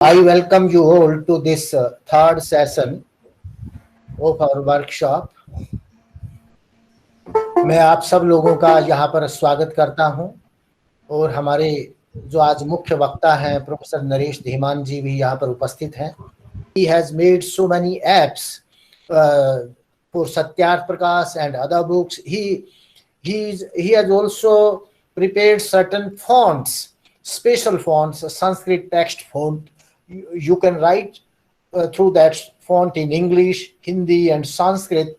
I welcome you all to this third session of our workshop. मैं आप सब लोगों का यहाँ पर स्वागत करता हूँ और हमारे जो आज मुख्य वक्ता हैं प्रोफेसर नरेश धीमान जी भी यहाँ पर उपस्थित हैं. He has made so many apps for Satyarth Prakash and other books. He has also prepared certain fonts, special fonts, a Sanskrit text font. You can write through that font in English, Hindi and Sanskrit,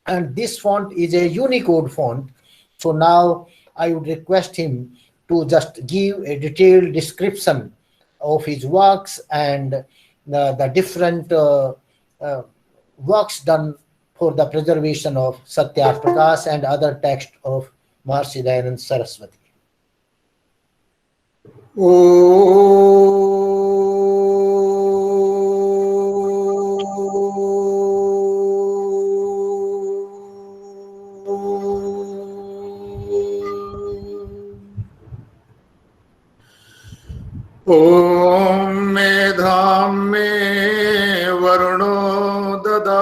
and this font is a Unicode font. So now I would request him to just give a detailed description of his works and the different works done for the preservation of Satyarth Prakash and other texts of Maharishi Dayanand Saraswati. ओम मेधाम मे वरुणो ददातु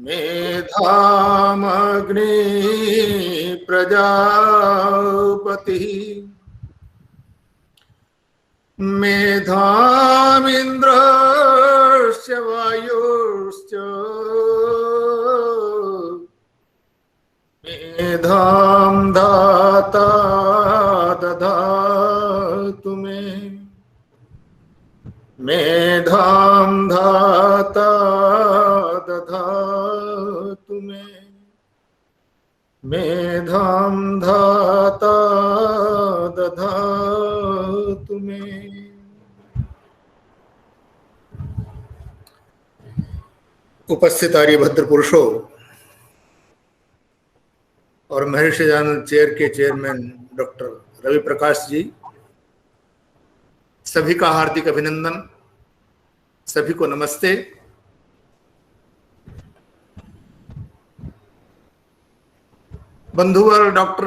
मेधाम अग्नि प्रजापति मेधाम इंद्रस्य वायुश्च मेधाम दाता दधातु मे मेधाम दाता दधातु मे मेधाम दाता दधातु मे. उपस्थित आर्यभद्र पुरुषों और Maharshi Dayanand chair के चेयरमैन डॉक्टर रवि प्रकाश जी, सभी का हार्दिक अभिनंदन, सभी को नमस्ते. बंधुवर डॉक्टर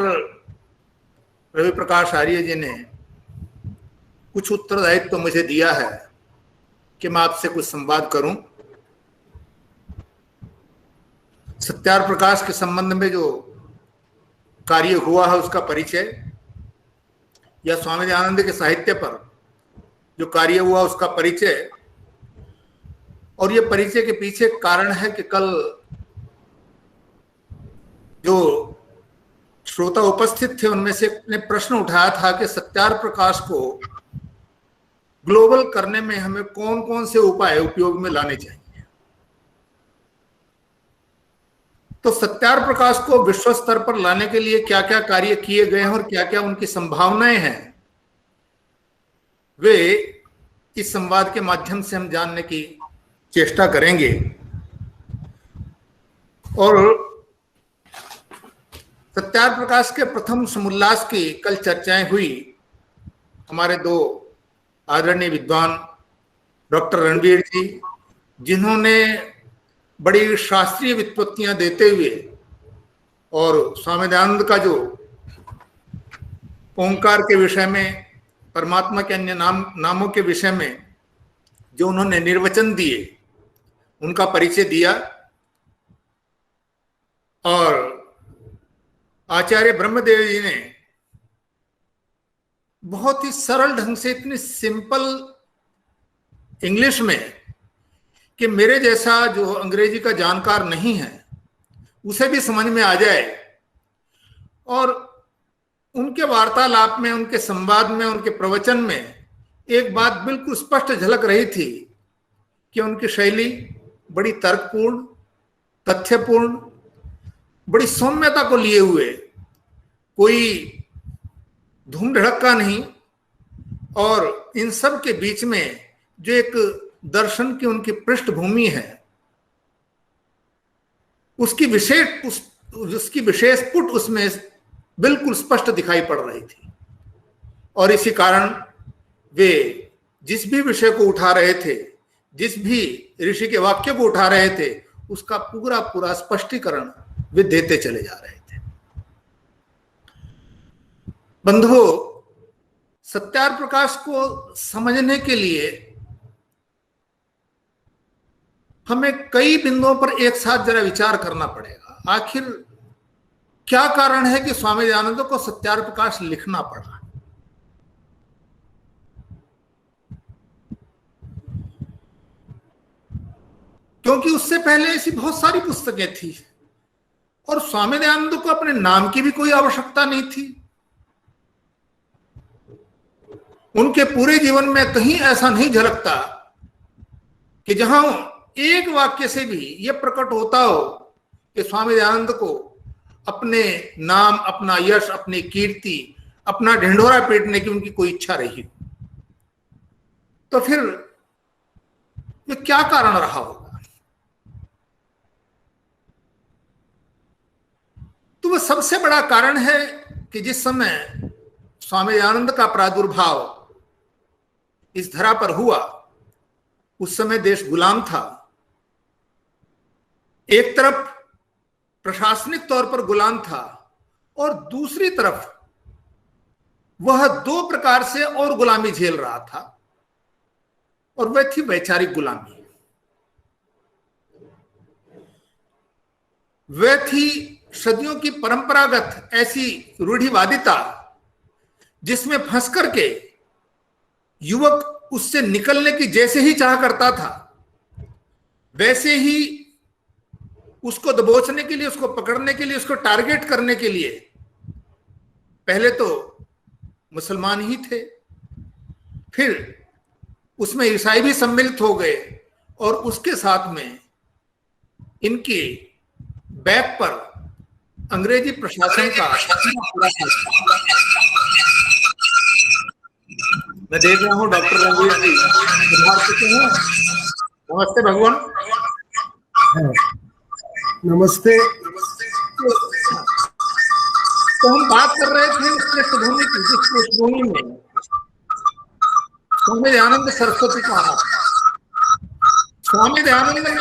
रवि प्रकाश आर्य जी ने कुछ उत्तरदायित्व तो मुझे दिया है कि मैं आपसे कुछ संवाद करूं. सत्यार्थ प्रकाश के संबंध में जो कार्य हुआ है उसका परिचय, या स्वामी दयानंद के साहित्य पर जो कार्य हुआ उसका परिचय, और ये परिचय के पीछे कारण है कि कल जो श्रोता उपस्थित थे उनमें से ने प्रश्न उठाया था कि सत्यार्थ प्रकाश को ग्लोबल करने में हमें कौन कौन से उपाय उपयोग में लाने चाहिए. तो सत्यार्थ प्रकाश को विश्व स्तर पर लाने के लिए क्या क्या कार्य किए गए हैं और क्या क्या उनकी संभावनाएं हैं, वे इस संवाद के माध्यम से हम जानने की चेष्टा करेंगे. और सत्यार्थ प्रकाश के प्रथम समुल्लास की कल चर्चाएं हुई. हमारे दो आदरणीय विद्वान डॉक्टर रणवीर जी, जिन्होंने बड़ी शास्त्रीय व्युत्पत्तियां देते हुए और स्वामी दयानंद का जो ओंकार के विषय में, परमात्मा के अन्य नामों के विषय में जो उन्होंने निर्वचन दिए, उनका परिचय दिया. और आचार्य ब्रह्मदेव जी ने बहुत ही सरल ढंग से, इतनी सिंपल इंग्लिश में कि मेरे जैसा जो अंग्रेजी का जानकार नहीं है उसे भी समझ में आ जाए, और उनके वार्तालाप में, उनके संवाद में, उनके प्रवचन में एक बात बिल्कुल स्पष्ट झलक रही थी कि उनकी शैली बड़ी तर्कपूर्ण, तथ्यपूर्ण, बड़ी सौम्यता को लिए हुए, कोई धूम धड़क्का नहीं, और इन सब के बीच में जो एक दर्शन की उनकी पृष्ठभूमि है उसकी विशेष पुट उसमें बिल्कुल स्पष्ट दिखाई पड़ रही थी. और इसी कारण वे जिस भी विषय को उठा रहे थे, जिस भी ऋषि के वाक्य को उठा रहे थे, उसका पूरा स्पष्टीकरण वे देते चले जा रहे थे. बंधुओं, सत्यार्थ प्रकाश को समझने के लिए हमें कई बिंदुओं पर एक साथ जरा विचार करना पड़ेगा। आखिर क्या कारण है कि स्वामी दयानंद को सत्यार्थ प्रकाश लिखना पड़ा? क्योंकि उससे पहले ऐसी बहुत सारी पुस्तकें थी और स्वामी दयानंद को अपने नाम की भी कोई आवश्यकता नहीं थी। उनके पूरे जीवन में कहीं ऐसा नहीं झलकता कि जहां एक वाक्य से भी यह प्रकट होता हो कि स्वामी दयानंद को अपने नाम, अपना यश, अपनी कीर्ति, अपना ढिंढोरा पीटने की उनकी कोई इच्छा रही। तो फिर ये क्या कारण रहा होगा? तो वह सबसे बड़ा कारण है कि जिस समय स्वामी दयानंद का प्रादुर्भाव इस धरा पर हुआ, उस समय देश गुलाम था। एक तरफ प्रशासनिक तौर पर गुलाम था और दूसरी तरफ वह दो प्रकार से और गुलामी झेल रहा था, और वह थी वैचारिक गुलामी। वह थी सदियों की परंपरागत ऐसी रूढ़िवादिता जिसमें फंस करके युवक उससे निकलने की जैसे ही चाह करता था, वैसे ही उसको दबोचने के लिए, उसको पकड़ने के लिए, उसको टारगेट करने के लिए पहले तो मुसलमान ही थे, फिर उसमें ईसाई भी सम्मिलित हो गए, और उसके साथ में इनके बैक पर अंग्रेजी प्रशासन का मैं देख रहा हूं डॉक्टर रणवीर जी सुधार चुके हैं। नमस्ते भगवान। नमस्ते। तो हम बात कर रहे थे इस पृष्ठभूमि की, जिस पृष्ठभूमि में स्वामी दयानंद सरस्वती का आना। स्वामी दयानंद ने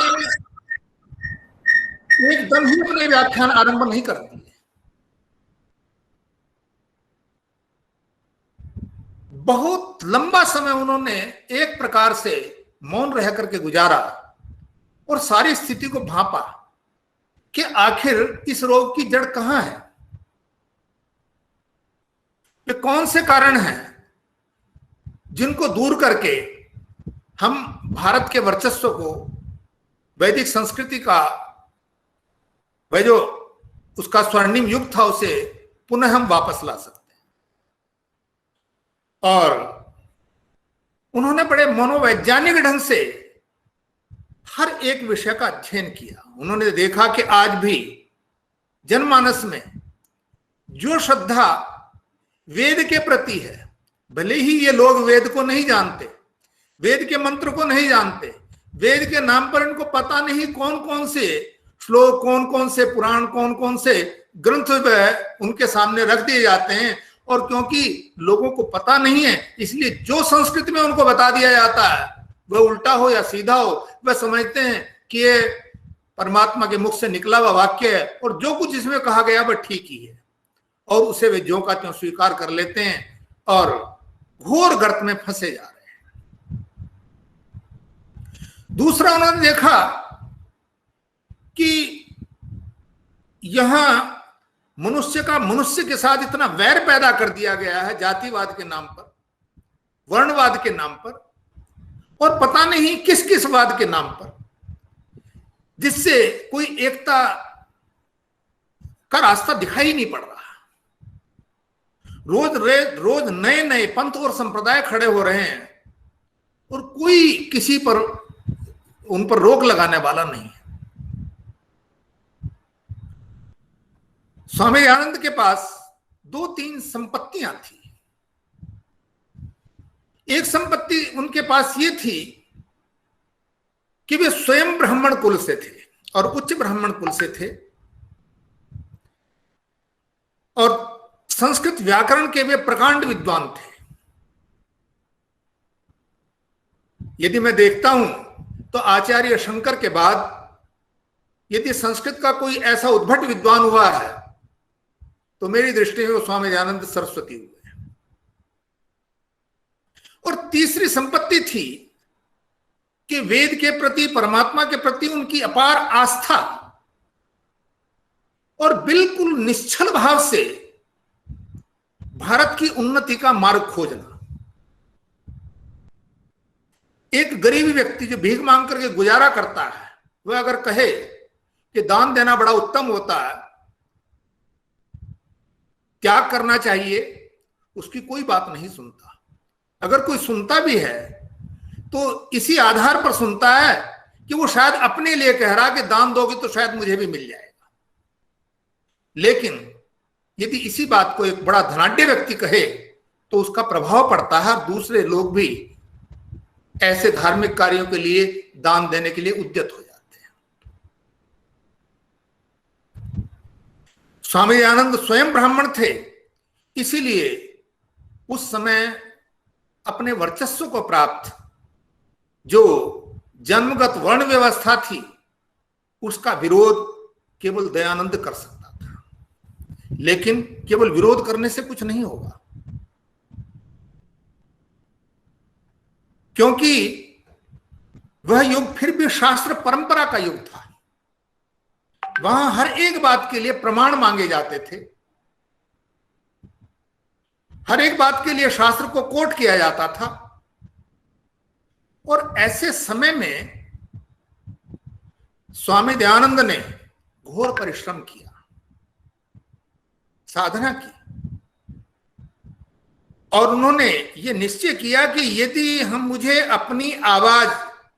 एकदम ही अपने व्याख्यान आरंभ नहीं कर दिए। बहुत लंबा समय उन्होंने एक प्रकार से मौन रह करके गुजारा और सारी स्थिति को भांपा कि आखिर इस रोग की जड़ कहां है, ये कौन से कारण हैं जिनको दूर करके हम भारत के वर्चस्व को, वैदिक संस्कृति का वह जो उसका स्वर्णिम युग था, उसे पुनः हम वापस ला सकते हैं। और उन्होंने बड़े मनोवैज्ञानिक ढंग से हर एक विषय का अध्ययन किया। उन्होंने देखा कि आज भी जनमानस में जो श्रद्धा वेद के प्रति है, भले ही ये लोग वेद को नहीं जानते, वेद के मंत्र को नहीं जानते, वेद के नाम पर इनको पता नहीं कौन कौन से श्लोक, कौन कौन से पुराण, कौन कौन से ग्रंथ उनके सामने रख दिए जाते हैं, और क्योंकि लोगों को पता नहीं है इसलिए जो संस्कृत में उनको बता दिया जाता है वह उल्टा हो या सीधा हो, वह समझते हैं कि ये परमात्मा के मुख से निकला हुआ वाक्य है और जो कुछ इसमें कहा गया वह ठीक ही है, और उसे वे ज्यों का त्यों स्वीकार कर लेते हैं और घोर गर्त में फंसे जा रहे हैं। दूसरा, उन्होंने देखा कि यहां मनुष्य का मनुष्य के साथ इतना वैर पैदा कर दिया गया है जातिवाद के नाम पर, वर्णवाद के नाम पर, और पता नहीं किस किस वाद के नाम पर, जिससे कोई एकता का रास्ता दिखाई नहीं पड़ रहा। रोज नए नए पंथ और संप्रदाय खड़े हो रहे हैं और कोई किसी पर उन पर रोक लगाने वाला नहीं है। स्वामी दयानंद के पास 2-3 संपत्तियां थी। एक संपत्ति उनके पास ये थी कि वे स्वयं ब्राह्मण कुल से थे और उच्च ब्राह्मण कुल से थे, और संस्कृत व्याकरण के वे प्रकांड विद्वान थे। यदि मैं देखता हूं तो आचार्य शंकर के बाद यदि संस्कृत का कोई ऐसा उद्भट विद्वान हुआ है तो मेरी दृष्टि में वो स्वामी दयानंद सरस्वती हुए। तीसरी संपत्ति थी कि वेद के प्रति, परमात्मा के प्रति उनकी अपार आस्था और बिल्कुल निश्चल भाव से भारत की उन्नति का मार्ग खोजना। एक गरीब व्यक्ति जो भीख मांग करके गुजारा करता है, वह अगर कहे कि दान देना बड़ा उत्तम होता है, त्याग करना चाहिए, उसकी कोई बात नहीं सुनता। अगर कोई सुनता भी है तो इसी आधार पर सुनता है कि वो शायद अपने लिए कह रहा कि दान दोगे तो शायद मुझे भी मिल जाएगा। लेकिन यदि इसी बात को एक बड़ा धनाढ्य व्यक्ति कहे तो उसका प्रभाव पड़ता है, दूसरे लोग भी ऐसे धार्मिक कार्यों के लिए दान देने के लिए उद्यत हो जाते हैं। स्वामी दयानंद स्वयं ब्राह्मण थे, इसीलिए उस समय अपने वर्चस्व को प्राप्त जो जन्मगत वर्ण व्यवस्था थी उसका विरोध केवल दयानंद कर सकता था। लेकिन केवल विरोध करने से कुछ नहीं होगा, क्योंकि वह युग फिर भी शास्त्र परंपरा का युग था। वहां हर एक बात के लिए प्रमाण मांगे जाते थे, हर एक बात के लिए शास्त्र को कोट किया जाता था। और ऐसे समय में स्वामी दयानंद ने घोर परिश्रम किया, साधना की, और उन्होंने ये निश्चय किया कि यदि मुझे अपनी आवाज,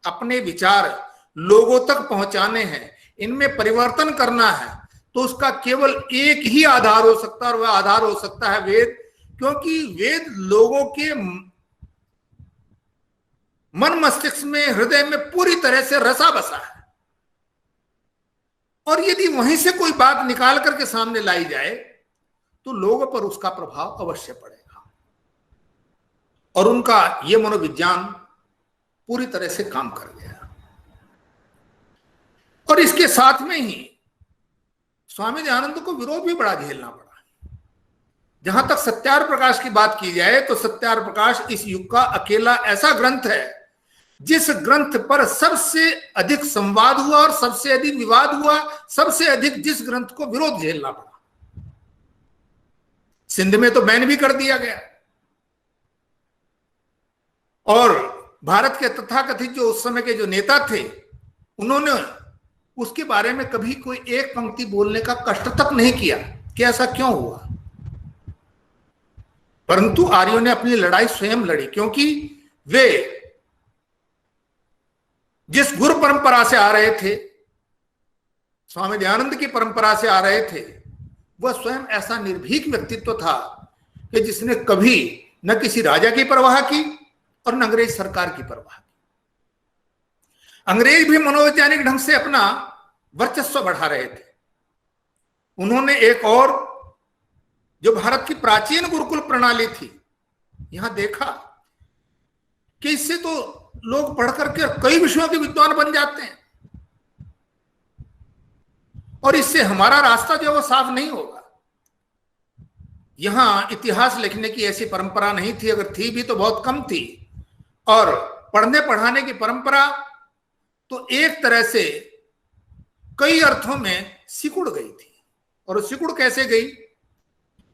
अपने विचार लोगों तक पहुंचाने हैं, इनमें परिवर्तन करना है, तो उसका केवल एक ही आधार हो सकता है, और वह आधार हो सकता है वेद। क्योंकि वेद लोगों के मन मस्तिष्क में, हृदय में पूरी तरह से रसा बसा है, और यदि वहीं से कोई बात निकाल करके सामने लाई जाए तो लोगों पर उसका प्रभाव अवश्य पड़ेगा। और उनका यह मनोविज्ञान पूरी तरह से काम कर गया। और इसके साथ में ही स्वामी दयानंद को विरोध भी बड़ा झेलना पड़ा। जहां तक सत्यार्थ प्रकाश की बात की जाए तो सत्यार्थ प्रकाश इस युग का अकेला ऐसा ग्रंथ है जिस ग्रंथ पर सबसे अधिक संवाद हुआ और सबसे अधिक विवाद हुआ, सबसे अधिक जिस ग्रंथ को विरोध झेलना पड़ा। सिंध में तो बैन भी कर दिया गया, और भारत के तथाकथित जो उस समय के जो नेता थे, उन्होंने उसके बारे में कभी कोई एक पंक्ति बोलने का कष्ट तक नहीं किया कि ऐसा क्यों हुआ। परंतु आर्यों ने अपनी लड़ाई स्वयं लड़ी, क्योंकि वे जिस गुरु परंपरा से आ रहे थे, स्वामी दयानंद की परंपरा से आ रहे थे, वह स्वयं ऐसा निर्भीक व्यक्तित्व था कि जिसने कभी न किसी राजा की परवाह की और न अंग्रेज सरकार की परवाह की। अंग्रेज भी मनोवैज्ञानिक ढंग से अपना वर्चस्व बढ़ा रहे थे। उन्होंने एक और जो भारत की प्राचीन गुरुकुल प्रणाली थी, यहां देखा कि इससे तो लोग पढ़ करके कई विषयों के विद्वान बन जाते हैं, और इससे हमारा रास्ता जो है वो साफ नहीं होगा। यहां इतिहास लिखने की ऐसी परंपरा नहीं थी, अगर थी भी तो बहुत कम थी। और पढ़ने पढ़ाने की परंपरा तो एक तरह से कई अर्थों में सिकुड़ गई थी। और सिकुड़ कैसे गई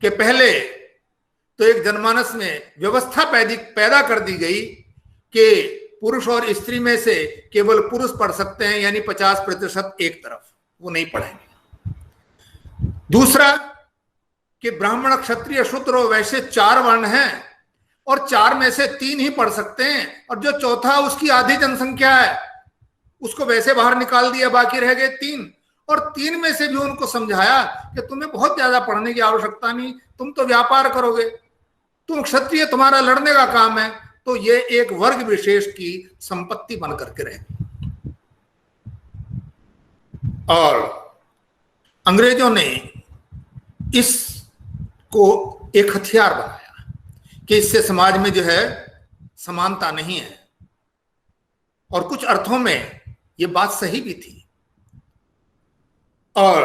कि पहले तो एक जनमानस में व्यवस्था पैदा कर दी गई कि पुरुष और स्त्री में से केवल पुरुष पढ़ सकते हैं, यानी 50% एक तरफ, वो नहीं पढ़ेंगे। दूसरा कि ब्राह्मण, क्षत्रिय, शूद्र और वैश्य 4 वर्ण हैं, और 4 में से 3 ही पढ़ सकते हैं, और जो चौथा उसकी आधी जनसंख्या है उसको वैसे बाहर निकाल दिया, बाकी रह गए 3। और 3 में से भी उनको समझाया कि तुम्हें बहुत ज्यादा पढ़ने की आवश्यकता नहीं, तुम तो व्यापार करोगे, तुम क्षत्रिय, तुम्हारा लड़ने का काम है। तो ये एक वर्ग विशेष की संपत्ति बन करके रहे। और अंग्रेजों ने इसको एक हथियार बनाया कि इससे समाज में जो है समानता नहीं है। और कुछ अर्थों में ये बात सही भी थी। और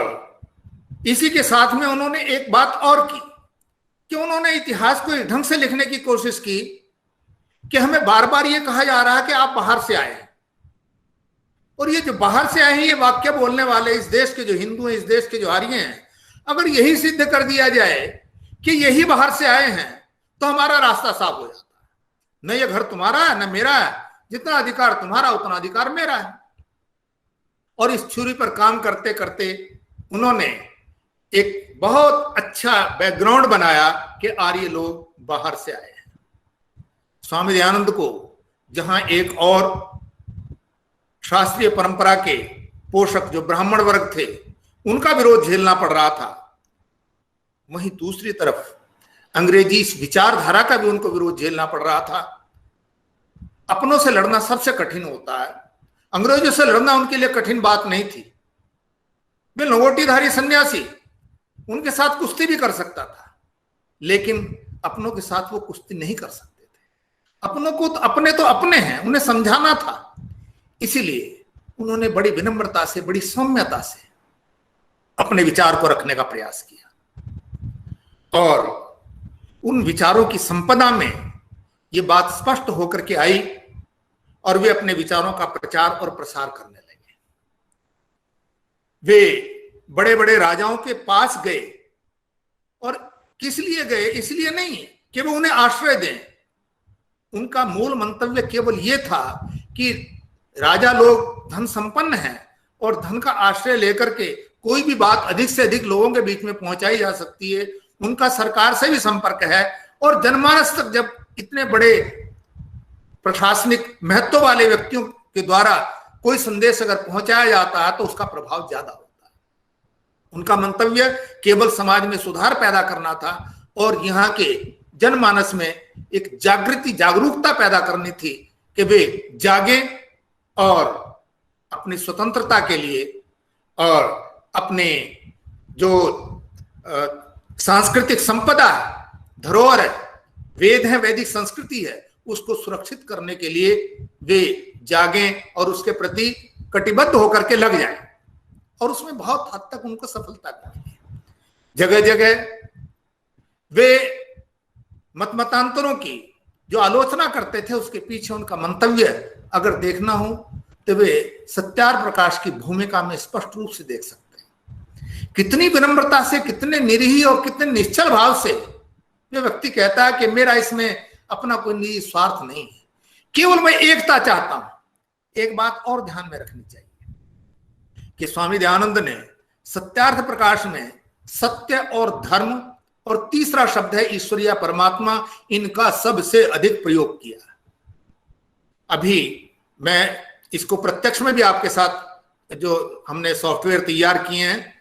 इसी के साथ में उन्होंने एक बात और की कि उन्होंने इतिहास को इस ढंग से लिखने की कोशिश की कि हमें बार बार ये कहा जा रहा है कि आप बाहर से आए हैं, और ये जो बाहर से आए हैं ये वाक्य बोलने वाले इस देश के जो हिंदू हैं, इस देश के जो आर्य हैं, अगर यही सिद्ध कर दिया जाए कि यही बाहर से आए हैं तो हमारा रास्ता साफ हो जाता है। न ये घर तुम्हारा है न मेरा है, जितना अधिकार तुम्हारा उतना अधिकार मेरा है। और इस छुरी पर काम करते करते उन्होंने एक बहुत अच्छा बैकग्राउंड बनाया कि आर्य लोग बाहर से आए हैं। स्वामी दयानंद को जहां एक और शास्त्रीय परंपरा के पोषक जो ब्राह्मण वर्ग थे उनका विरोध झेलना पड़ रहा था, वहीं दूसरी तरफ अंग्रेजी इस विचारधारा का भी उनको विरोध झेलना पड़ रहा था। अपनों से लड़ना सबसे कठिन होता है, अंग्रेजों से लड़ना उनके लिए कठिन बात नहीं थी। वे लंगोटीधारी सन्यासी, उनके साथ कुश्ती भी कर सकता था, लेकिन अपनों के साथ वो कुश्ती नहीं कर सकते थे। अपनों को तो अपने हैं, उन्हें समझाना था। इसीलिए उन्होंने बड़ी विनम्रता से, बड़ी सौम्यता से अपने विचार को रखने का प्रयास किया, और उन विचारों की संपदा में ये बात स्पष्ट होकर के आई और वे अपने विचारों का प्रचार और प्रसार करने लगे। वे बड़े बड़े राजाओं के पास गए, और किस लिए गए? इसलिए नहीं कि वो उन्हें आश्रय दें। उनका मूल मंतव्य केवल ये था कि राजा लोग धन संपन्न हैं और धन का आश्रय लेकर के कोई भी बात अधिक से अधिक लोगों के बीच में पहुंचाई जा सकती है। उनका सरकार से भी संपर्क है, और जनमानस तक जब इतने बड़े प्रशासनिक महत्व वाले व्यक्तियों के द्वारा कोई संदेश अगर पहुंचाया जाता है तो उसका प्रभाव ज्यादा होता है। उनका मंतव्य केवल समाज में सुधार पैदा करना था, और यहाँ के जनमानस में एक जागरूकता पैदा करनी थी कि वे जागें और अपनी स्वतंत्रता के लिए और अपने जो सांस्कृतिक संपदा धरोहर है, वेद है, वैदिक संस्कृति है, उसको सुरक्षित करने के लिए वे जागें और उसके प्रति कटिबद्ध होकर के लग जाएं। और उसमें बहुत हद तक उनको सफलता मिली। जगह जगह वे मतांतरों की जो आलोचना करते थे उसके पीछे उनका मंतव्य अगर देखना हो तो वे सत्यार प्रकाश की भूमिका में स्पष्ट रूप से देख सकते हैं। कितनी विनम्रता से, कितने निरीह और कितने निश्चल भाव से वे व्यक्ति कहता है कि मेरा इसमें अपना कोई निजी स्वार्थ नहीं है, केवल मैं एकता चाहता हूं। एक बात और ध्यान में रखनी चाहिए कि स्वामी दयानंद ने सत्यार्थ प्रकाश में सत्य और धर्म और तीसरा शब्द है ईश्वर या परमात्मा, इनका सबसे अधिक प्रयोग किया। अभी मैं इसको प्रत्यक्ष में भी आपके साथ जो हमने सॉफ्टवेयर तैयार किए हैं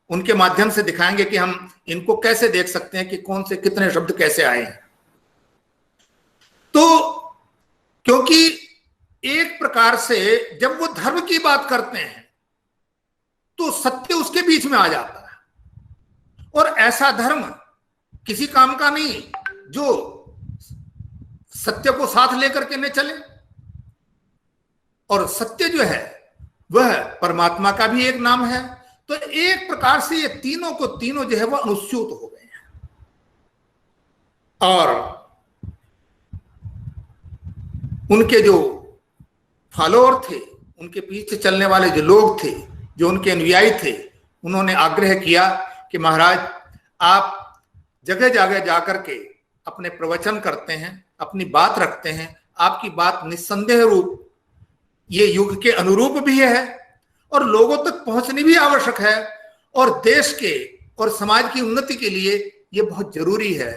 उनके माध्यम से दिखाएंगे कि हम इनको कैसे देख सकते हैं कि कौन से कितने शब्द कैसे आए हैं। तो क्योंकि एक प्रकार से जब वो धर्म की बात करते हैं तो सत्य उसके बीच में आ जाता है, और ऐसा धर्म किसी काम का नहीं जो सत्य को साथ लेकर के न चले। और सत्य जो है वह परमात्मा का भी एक नाम है। तो एक प्रकार से ये तीनों जो है वह अनुस्यूत हो गए हैं। और उनके जो फॉलोअर थे, उनके पीछे चलने वाले जो लोग थे, जो उनके अनुयायी थे, उन्होंने आग्रह किया कि महाराज आप जगह जगह जाकर के अपने प्रवचन करते हैं, अपनी बात रखते हैं, आपकी बात निस्संदेह रूप ये युग के अनुरूप भी है और लोगों तक पहुंचनी भी आवश्यक है, और देश के और समाज की उन्नति के लिए ये बहुत जरूरी है,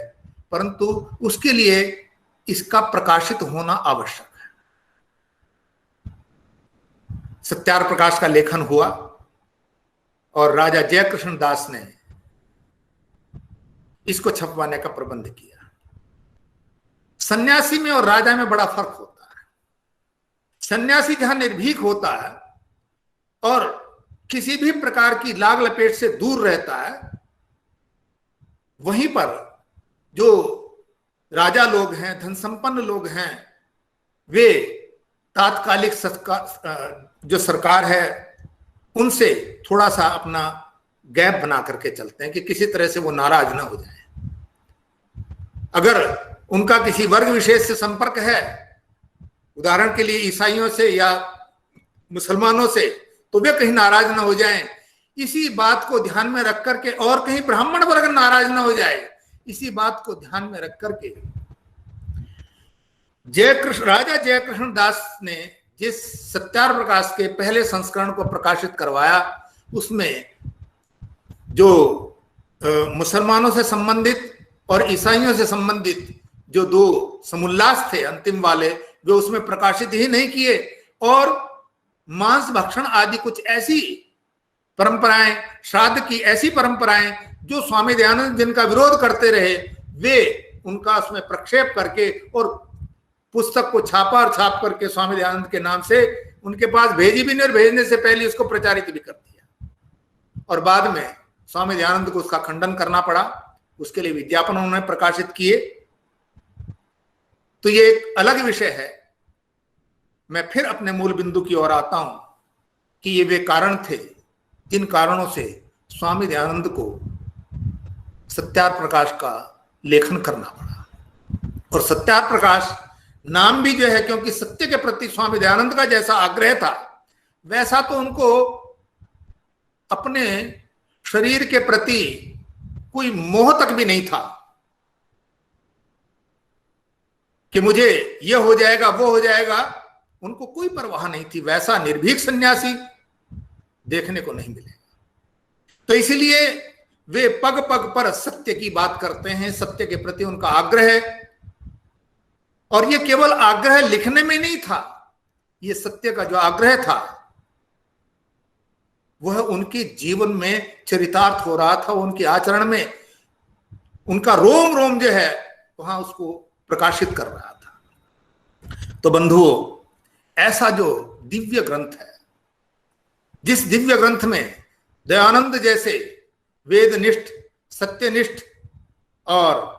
परंतु उसके लिए इसका प्रकाशित होना आवश्यक है। सत्यार प्रकाश का लेखन हुआ और राजा जयकृष्ण दास ने इसको छपवाने का प्रबंध किया। सन्यासी में और राजा में बड़ा फर्क होता है। सन्यासी जहां निर्भीक होता है और किसी भी प्रकार की लाग लपेट से दूर रहता है, वहीं पर जो राजा लोग हैं, धन संपन्न लोग हैं, वे तात्कालिक जो सरकार है उनसे थोड़ा सा अपना गैप बना करके चलते हैं कि किसी तरह से वो नाराज ना हो जाए। अगर उनका किसी वर्ग विशेष से संपर्क है, उदाहरण के लिए ईसाइयों से या मुसलमानों से, तो वे कहीं नाराज ना हो जाएं, इसी बात को ध्यान में रख करके, और कहीं ब्राह्मण वर्ग नाराज ना हो जाए, इसी बात को ध्यान में रख करके राजा जयकृष्ण दास ने जिस सत्यार प्रकाश के पहले संस्करण को प्रकाशित करवाया, उसमें जो मुसलमानों से संबंधित और ईसाइयों से संबंधित जो दो समुल्लास थे अंतिम वाले, वे उसमें प्रकाशित ही नहीं किए, और मांस भक्षण आदि कुछ ऐसी परंपराएं, श्राद्ध की ऐसी परंपराएं जो स्वामी दयानंद जिनका विरोध करते रहे, वे उनका उसमें प्रक्षेप करके और पुस्तक को छापा और छाप करके स्वामी दयानंद के नाम से उनके पास भेजी भी नहीं, और भेजने से पहले उसको प्रचारित भी कर दिया, और बाद में स्वामी दयानंद को उसका खंडन करना पड़ा। उसके लिए विज्ञापन उन्होंने प्रकाशित किए। तो ये एक अलग विषय है। मैं फिर अपने मूल बिंदु की ओर आता हूं कि ये वे कारण थे जिन कारणों से स्वामी दयानंद को सत्यार प्रकाश का लेखन करना पड़ा। और सत्यार प्रकाश नाम भी जो है, क्योंकि सत्य के प्रति स्वामी दयानंद का जैसा आग्रह था, वैसा तो उनको अपने शरीर के प्रति कोई मोह तक भी नहीं था कि मुझे यह हो जाएगा वो हो जाएगा, उनको कोई परवाह नहीं थी। वैसा निर्भीक सन्यासी देखने को नहीं मिलेगा। तो इसलिए वे पग पग पर सत्य की बात करते हैं, सत्य के प्रति उनका आग्रह है। और ये केवल आग्रह लिखने में नहीं था, ये सत्य का जो आग्रह था वह उनके जीवन में चरितार्थ हो रहा था, उनके आचरण में उनका रोम रोम जो है वहां उसको प्रकाशित कर रहा था। तो बंधुओं, ऐसा जो दिव्य ग्रंथ है, जिस दिव्य ग्रंथ में दयानंद जैसे वेदनिष्ठ, सत्यनिष्ठ और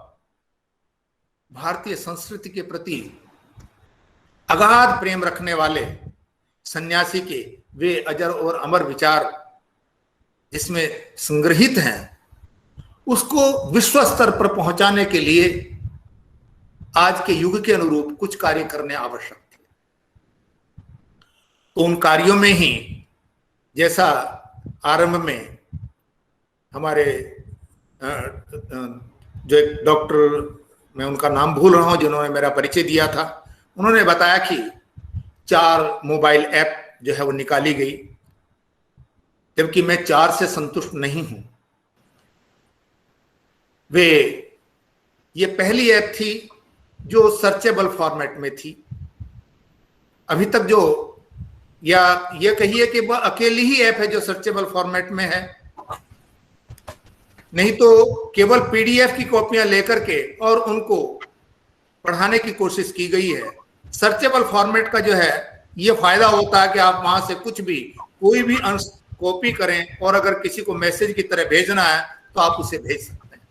भारतीय संस्कृति के प्रति अगाध प्रेम रखने वाले सन्यासी के वे अजर और अमर विचार जिसमें संग्रहित हैं, उसको विश्व स्तर पर पहुंचाने के लिए आज के युग के अनुरूप कुछ कार्य करने आवश्यक थे। तो उन कार्यों में ही, जैसा आरंभ में हमारे जो एक डॉक्टर, मैं उनका नाम भूल रहा हूं, जिन्होंने मेरा परिचय दिया था, उन्होंने बताया कि 4 मोबाइल ऐप जो है वो निकाली गई, जबकि मैं 4 से संतुष्ट नहीं हूं। ये पहली ऐप थी जो सर्चेबल फॉर्मेट में थी। अभी तक जो, या ये कहिए कि वह अकेली ही ऐप है जो सर्चेबल फॉर्मेट में है, नहीं तो केवल पीडीएफ की कॉपियां लेकर के और उनको पढ़ाने की कोशिश की गई है। सर्चेबल फॉर्मेट का जो है ये फायदा होता है कि आप वहां से कुछ भी, कोई भी अंश कॉपी करें, और अगर किसी को मैसेज की तरह भेजना है तो आप उसे भेज सकते हैं।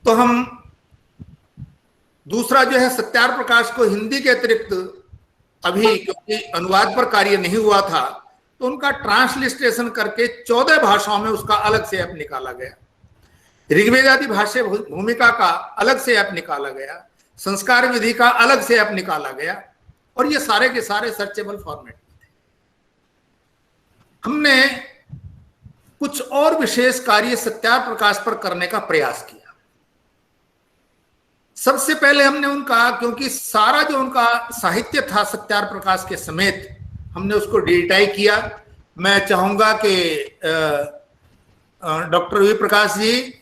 तो हम दूसरा जो है सत्यार प्रकाश को हिंदी के अतिरिक्त अभी, क्योंकि अनुवाद पर कार्य नहीं हुआ था, तो उनका ट्रांसलिट्रेशन करके 14 भाषाओं में उसका अलग से ऐप निकाला गया। ऋग्वेद आदि भाष्य भूमिका का अलग से ऐप निकाला गया, संस्कार विधि का अलग से ऐप निकाला गया, और ये सारे के सारे सर्चेबल फॉर्मेट में थे। हमने कुछ और विशेष कार्य सत्यार प्रकाश पर करने का प्रयास किया। सबसे पहले हमने उनका, क्योंकि सारा जो उनका साहित्य था सत्यार प्रकाश के समेत, हमने उसको डिजिटाइज किया। मैं चाहूंगा कि डॉक्टर वी प्रकाश जी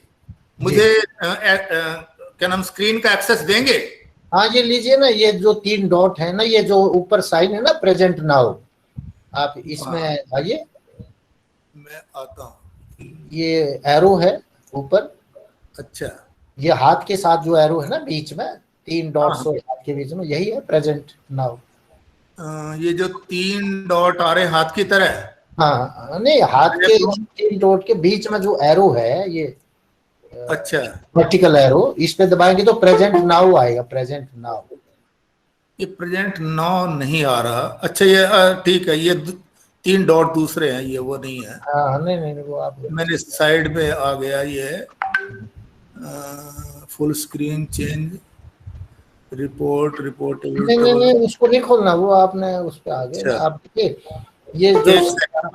मुझे क्या नाम, स्क्रीन का एक्सेस देंगे? हाँ, ये लीजिए ना, ये जो 3 डॉट है ना, ये जो ऊपर साइन है ना, प्रेजेंट नाउ, आप इसमें आइए। मैं आता हूँ। ये एरो है ऊपर। अच्छा, ये हाथ के साथ जो एरो है ना बीच में, 3 डॉट्स और हाथ के बीच में, यही है प्रेजेंट नाउ। ये जो 3 डॉट आ रहे हाथ की तरह? हाँ, नहीं, हाथ के 3 डॉट के बीच में जो एरो है, ये अच्छा, वर्टिकल एरो, इस पे दबाएंगे तो प्रेजेंट नाउ आएगा। प्रेजेंट नाउ, ये प्रेजेंट नाउ नहीं आ रहा। अच्छा, ये ठीक है, ये 3 डॉट दूसरे हैं, ये वो नहीं है। हाँ, नहीं, वो आप, मैंने साइड पे आ गया ये। फुल स्क्रीन चेंज, रिपोर्ट नहीं नहीं नहीं, उसको नहीं खोलना, वो आपने उस पे आ गए ना, आप देखिए ये जो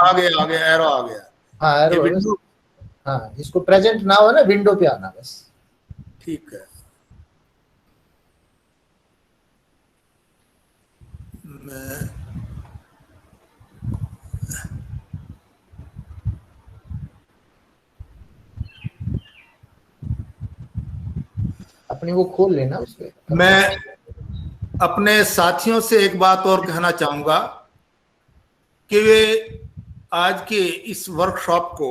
आ गया एरो आ गया। हाँ एरो, हाँ इसको प्रेजेंट ना हो ना, विंडो पे आना बस। ठीक है, मैं अपनी वो खोल लेना उस पे। मैं अपने साथियों से एक बात और कहना चाहूंगा कि वे आज के इस वर्कशॉप को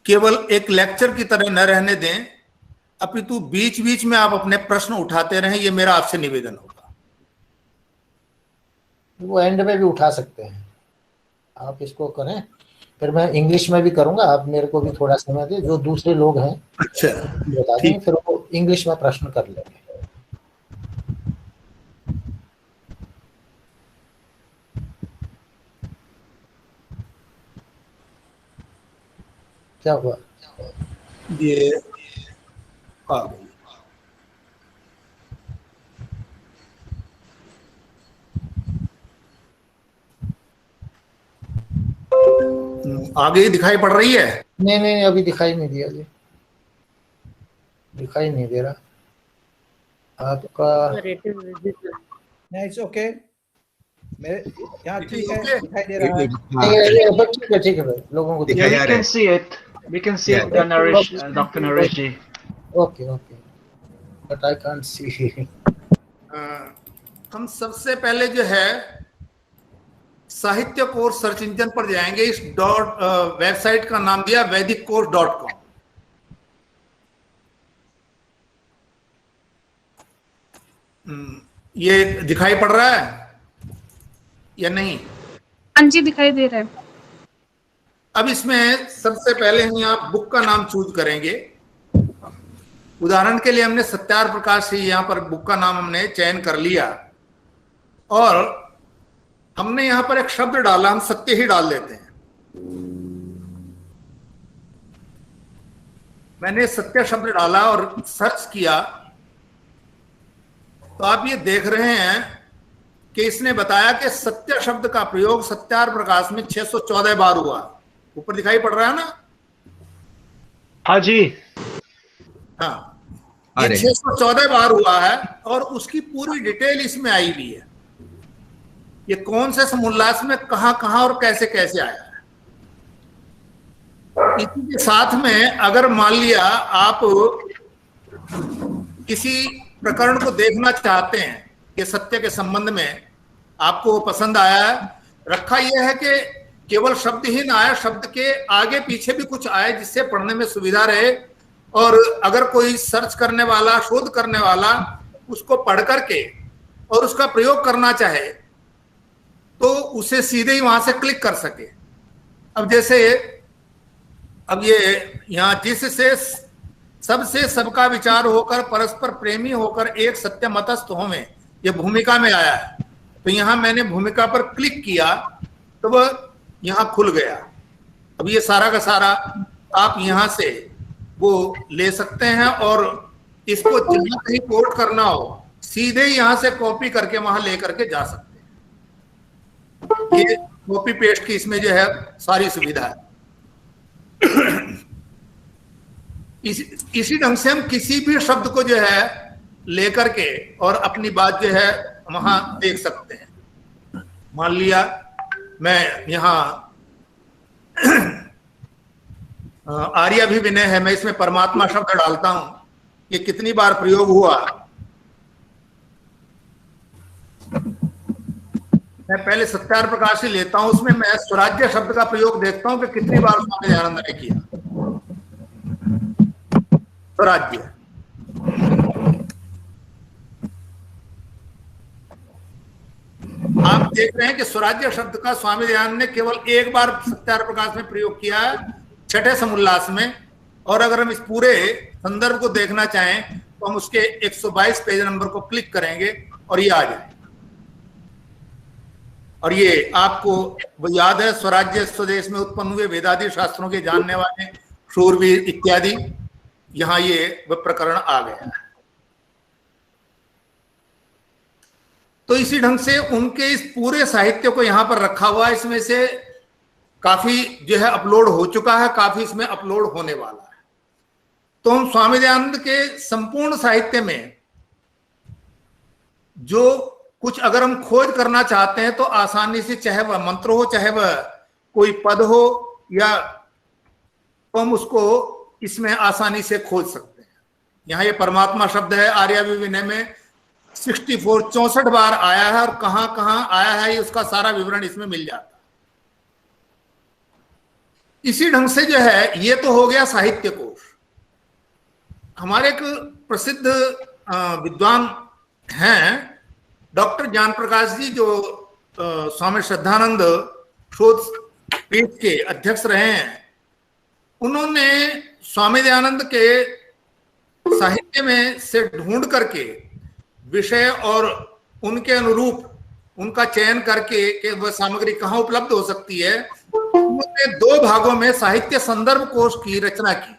केवल एक लेक्चर की तरह न रहने दें, अपितु बीच बीच में आप अपने प्रश्न उठाते रहें, ये मेरा आपसे निवेदन होगा। वो एंड में भी उठा सकते हैं, आप इसको करें, फिर मैं इंग्लिश में भी करूंगा, आप मेरे को भी थोड़ा समय दें, जो दूसरे लोग हैं अच्छा बता देंगे, फिर वो इंग्लिश में प्रश्न कर लेंगे। क्या हुआ? ये आ गई। आगे दिखाई पड़ रही है? नहीं नहीं, अभी दिखाई नहीं दिया जी, दिखाई नहीं दे रहा आपका। इट्स ओके, मेरे यहाँ ठीक है, दिखाई दे रहा है। ठीक है ठीक है भाई, लोगों को Yeah, we can see it. We can see it, Naresh, Dr. Naresh ji. Okay okay, but I can't see. हम सबसे पहले जो है साहित्य कोर्स सर्च इंजन पर जाएंगे। इस वेबसाइट का नाम दिया vediccourse.com। ये दिखाई पड़ रहा है या नहीं? हाँ जी, दिखाई दे रहा है। अब इसमें सबसे पहले हम यहाँ बुक का नाम चूज करेंगे। उदाहरण के लिए हमने सत्यार प्रकाश से यहाँ पर बुक का नाम हमने चयन कर लिया और हमने यहाँ पर एक शब्द डाला, हम सत्य ही डाल देते हैं। मैंने सत्य शब्द डाला और सर्च किया तो आप ये देख रहे हैं कि इसने बताया कि सत्य शब्द का प्रयोग सत्यार प्रकाश में 614 बार हुआ। ऊपर दिखाई पड़ रहा है ना? हाँ जी। हाँ, ये 614 बार हुआ है और उसकी पूरी डिटेल इसमें आई हुई है। ये कौन से समुल्लास में कहां कहां और कैसे कैसे आया है। इसी के साथ में अगर मान लिया आप किसी प्रकरण को देखना चाहते हैं कि सत्य के संबंध में आपको पसंद आया है, रखा यह है कि केवल शब्द ही ना आए, शब्द के आगे पीछे भी कुछ आए जिससे पढ़ने में सुविधा रहे, और अगर कोई सर्च करने वाला, शोध करने वाला उसको पढ़ करके और उसका प्रयोग करना चाहे तो उसे सीधे ही वहां से क्लिक कर सके। अब जैसे अब ये यहाँ जिससे सबसे सबका विचार होकर परस्पर प्रेमी होकर एक सत्य मतस्थ होवें, ये भूमिका में आया है। तो यहाँ मैंने भूमिका पर क्लिक किया तो वह यहाँ खुल गया। अब ये सारा का सारा आप यहाँ से वो ले सकते हैं और इसको जहाँ कहीं कोट करना हो सीधे यहाँ से कॉपी करके वहां ले करके जा सकते हैं। ये कॉपी पेस्ट की इसमें जो है सारी सुविधा है। इसी ढंग से हम किसी भी शब्द को जो है लेकर के और अपनी बात जो है वहां देख सकते हैं। मान लिया मैं यहाँ आर्या भी विनय है, मैं इसमें परमात्मा शब्द डालता हूं, ये कितनी बार प्रयोग हुआ। मैं पहले सत्यार प्रकाश ही लेता हूं, उसमें मैं स्वराज्य शब्द का प्रयोग देखता हूं कि कितनी बार स्वामी दयानंद ने किया। स्वराज्य, आप देख रहे हैं कि स्वराज्य शब्द का स्वामी दयानंद ने केवल एक बार सत्यार प्रकाश में प्रयोग किया है, छठे समुल्लास में। और अगर हम इस पूरे संदर्भ को देखना चाहें तो हम उसके 122 पेज नंबर को क्लिक करेंगे और ये आ जाए। और ये आपको वो याद है, स्वराज्य स्वदेश में उत्पन्न हुए वेदादि शास्त्रों के जानने वाले शूरवीर इत्यादि, यहाँ ये वह प्रकरण आ गया है। तो इसी ढंग से उनके इस पूरे साहित्य को यहाँ पर रखा हुआ है। इसमें से काफी जो है अपलोड हो चुका है, काफी इसमें अपलोड होने वाला है। तो हम स्वामी दयानंद के संपूर्ण साहित्य में जो कुछ अगर हम खोज करना चाहते हैं तो आसानी से, चाहे वह मंत्र हो, चाहे वह कोई पद हो, या तो हम उसको इसमें आसानी से खोज सकते हैं। यहाँ ये परमात्मा शब्द है आर्यावी विनय में 64 बार आया है, और कहां कहां आया है उसका सारा विवरण इसमें मिल जाता है। इसी ढंग से जो है, ये तो हो गया साहित्य कोश। हमारे एक प्रसिद्ध विद्वान हैं डॉक्टर ज्ञान प्रकाश जी, जो स्वामी श्रद्धानंद शोध पीठ के अध्यक्ष रहे हैं। उन्होंने स्वामी दयानंद के साहित्य में से ढूंढ करके विषय और उनके अनुरूप उनका चयन करके कि वह सामग्री कहाँ उपलब्ध हो सकती है, उन्होंने 2 भागों में साहित्य संदर्भ कोश की रचना की।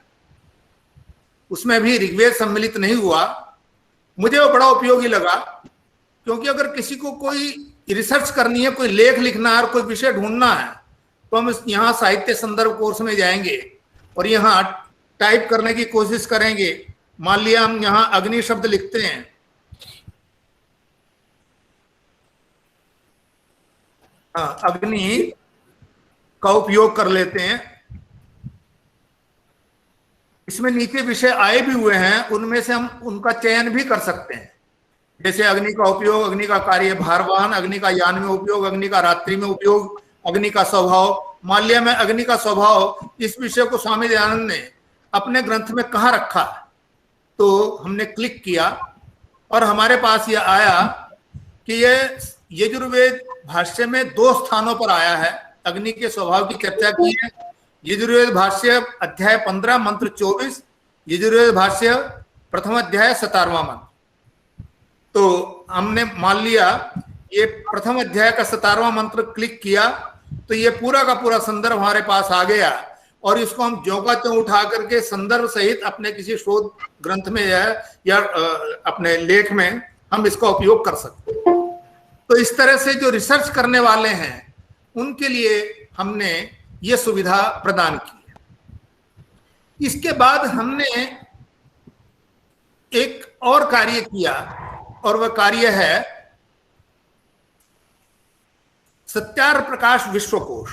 उसमें भी ऋग्वेद सम्मिलित नहीं हुआ। मुझे वो बड़ा उपयोगी लगा, क्योंकि अगर किसी को कोई रिसर्च करनी है, कोई लेख लिखना है और कोई विषय ढूंढना है, तो हम यहाँ साहित्य संदर्भ कोर्स में जाएंगे और यहाँ टाइप करने की कोशिश करेंगे। मान लिया हम यहाँ अग्नि शब्द लिखते हैं, अग्नि का उपयोग कर लेते हैं। इसमें नीचे विषय आए भी हुए हैं, उनमें से हम उनका चयन भी कर सकते हैं। जैसे अग्नि का उपयोग, अग्नि का कार्य भारवाहन, अग्नि का यान में उपयोग, अग्नि का रात्रि में उपयोग, अग्नि का स्वभाव। मान लिया मैं अग्नि का स्वभाव, इस विषय को स्वामी दयानंद ने अपने ग्रंथ में कहाँ रखा, तो हमने क्लिक किया और हमारे पास यह आया कि यह यजुर्वेद भाष्य में 2 स्थानों पर आया है। अग्नि के स्वभाव की चर्चा की है। यजुर्वेद भाष्य अध्याय 15 मंत्र 24, यजुर्वेद भाष्य प्रथम अध्याय 17वां मंत्र। तो हमने मान लिया ये प्रथम अध्याय का 17वां मंत्र क्लिक किया तो ये पूरा का पूरा संदर्भ हमारे पास आ गया, और इसको हम ज्यों का त्यों उठा करके संदर्भ सहित अपने किसी शोध ग्रंथ में या अपने लेख में हम इसका उपयोग कर सकते हैं। तो इस तरह से जो रिसर्च करने वाले हैं उनके लिए हमने ये सुविधा प्रदान की है। इसके बाद हमने एक और कार्य किया, और वह कार्य है सत्यार्ह प्रकाश विश्वकोश।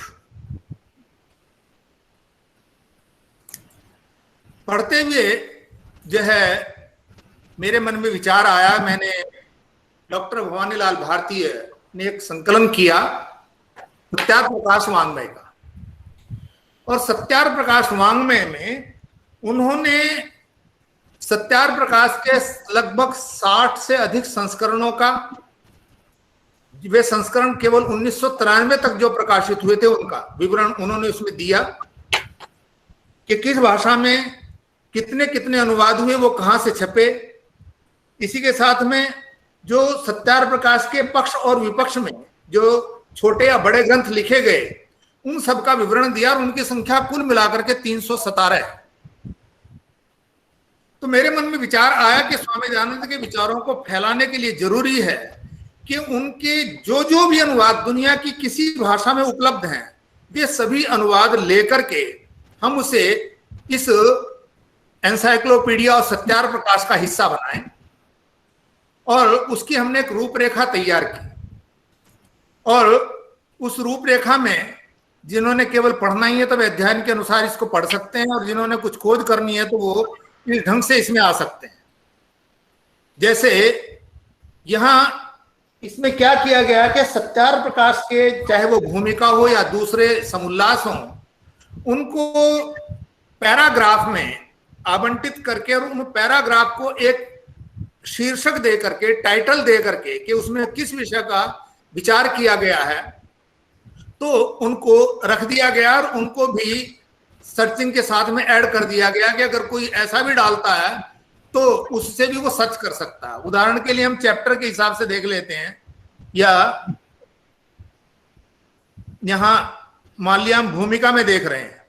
पढ़ते हुए जो है मेरे मन में विचार आया, मैंने डॉक्टर भवानीलाल भारतीय ने एक संकलन किया सत्यार्ह प्रकाश वाङ्मय का, और सत्यार्ह प्रकाश वाङ्मय में उन्होंने सत्यार्ह प्रकाश के लगभग 60 से अधिक संस्करणों का, वे संस्करण केवल 1993 तक जो प्रकाशित हुए थे उनका विवरण उन्होंने उसमें दिया कि किस भाषा में कितने कितने अनुवाद हुए, वो कहाँ से छपे। इसी के साथ में जो सत्यार्ह प्रकाश के पक्ष और विपक्ष में जो छोटे या बड़े ग्रंथ लिखे गए उन सब का विवरण दिया, और उनकी संख्या कुल मिलाकर के 317 है। तो मेरे मन में विचार आया कि स्वामी दयानंद के विचारों को फैलाने के लिए जरूरी है कि उनके जो भी अनुवाद दुनिया की किसी भाषा में उपलब्ध हैं, वे सभी अनुवाद लेकर के हम उसे इस एनसाइक्लोपीडिया और सत्यार्ह प्रकाश का हिस्सा बनाएं, और उसकी हमने एक रूपरेखा तैयार की। और उस रूपरेखा में जिन्होंने केवल पढ़ना ही है तो वे अध्ययन के अनुसार इसको पढ़ सकते हैं, और जिन्होंने कुछ खोज करनी है तो वो इस ढंग से इसमें आ सकते हैं। जैसे यहां इसमें क्या किया गया कि सत्यार्ह प्रकाश के चाहे वो भूमिका हो या दूसरे समुल्लास हो, उनको पैराग्राफ में आवंटित करके और उन पैराग्राफ को एक शीर्षक दे करके, टाइटल दे करके कि उसमें किस विषय का विचार किया गया है, तो उनको रख दिया गया, और उनको भी सर्चिंग के साथ में ऐड कर दिया गया कि अगर कोई ऐसा भी डालता है तो उससे भी वो सर्च कर सकता है। उदाहरण के लिए हम चैप्टर के हिसाब से देख लेते हैं, या यहाँ मान लिया हम भूमिका में देख रहे हैं,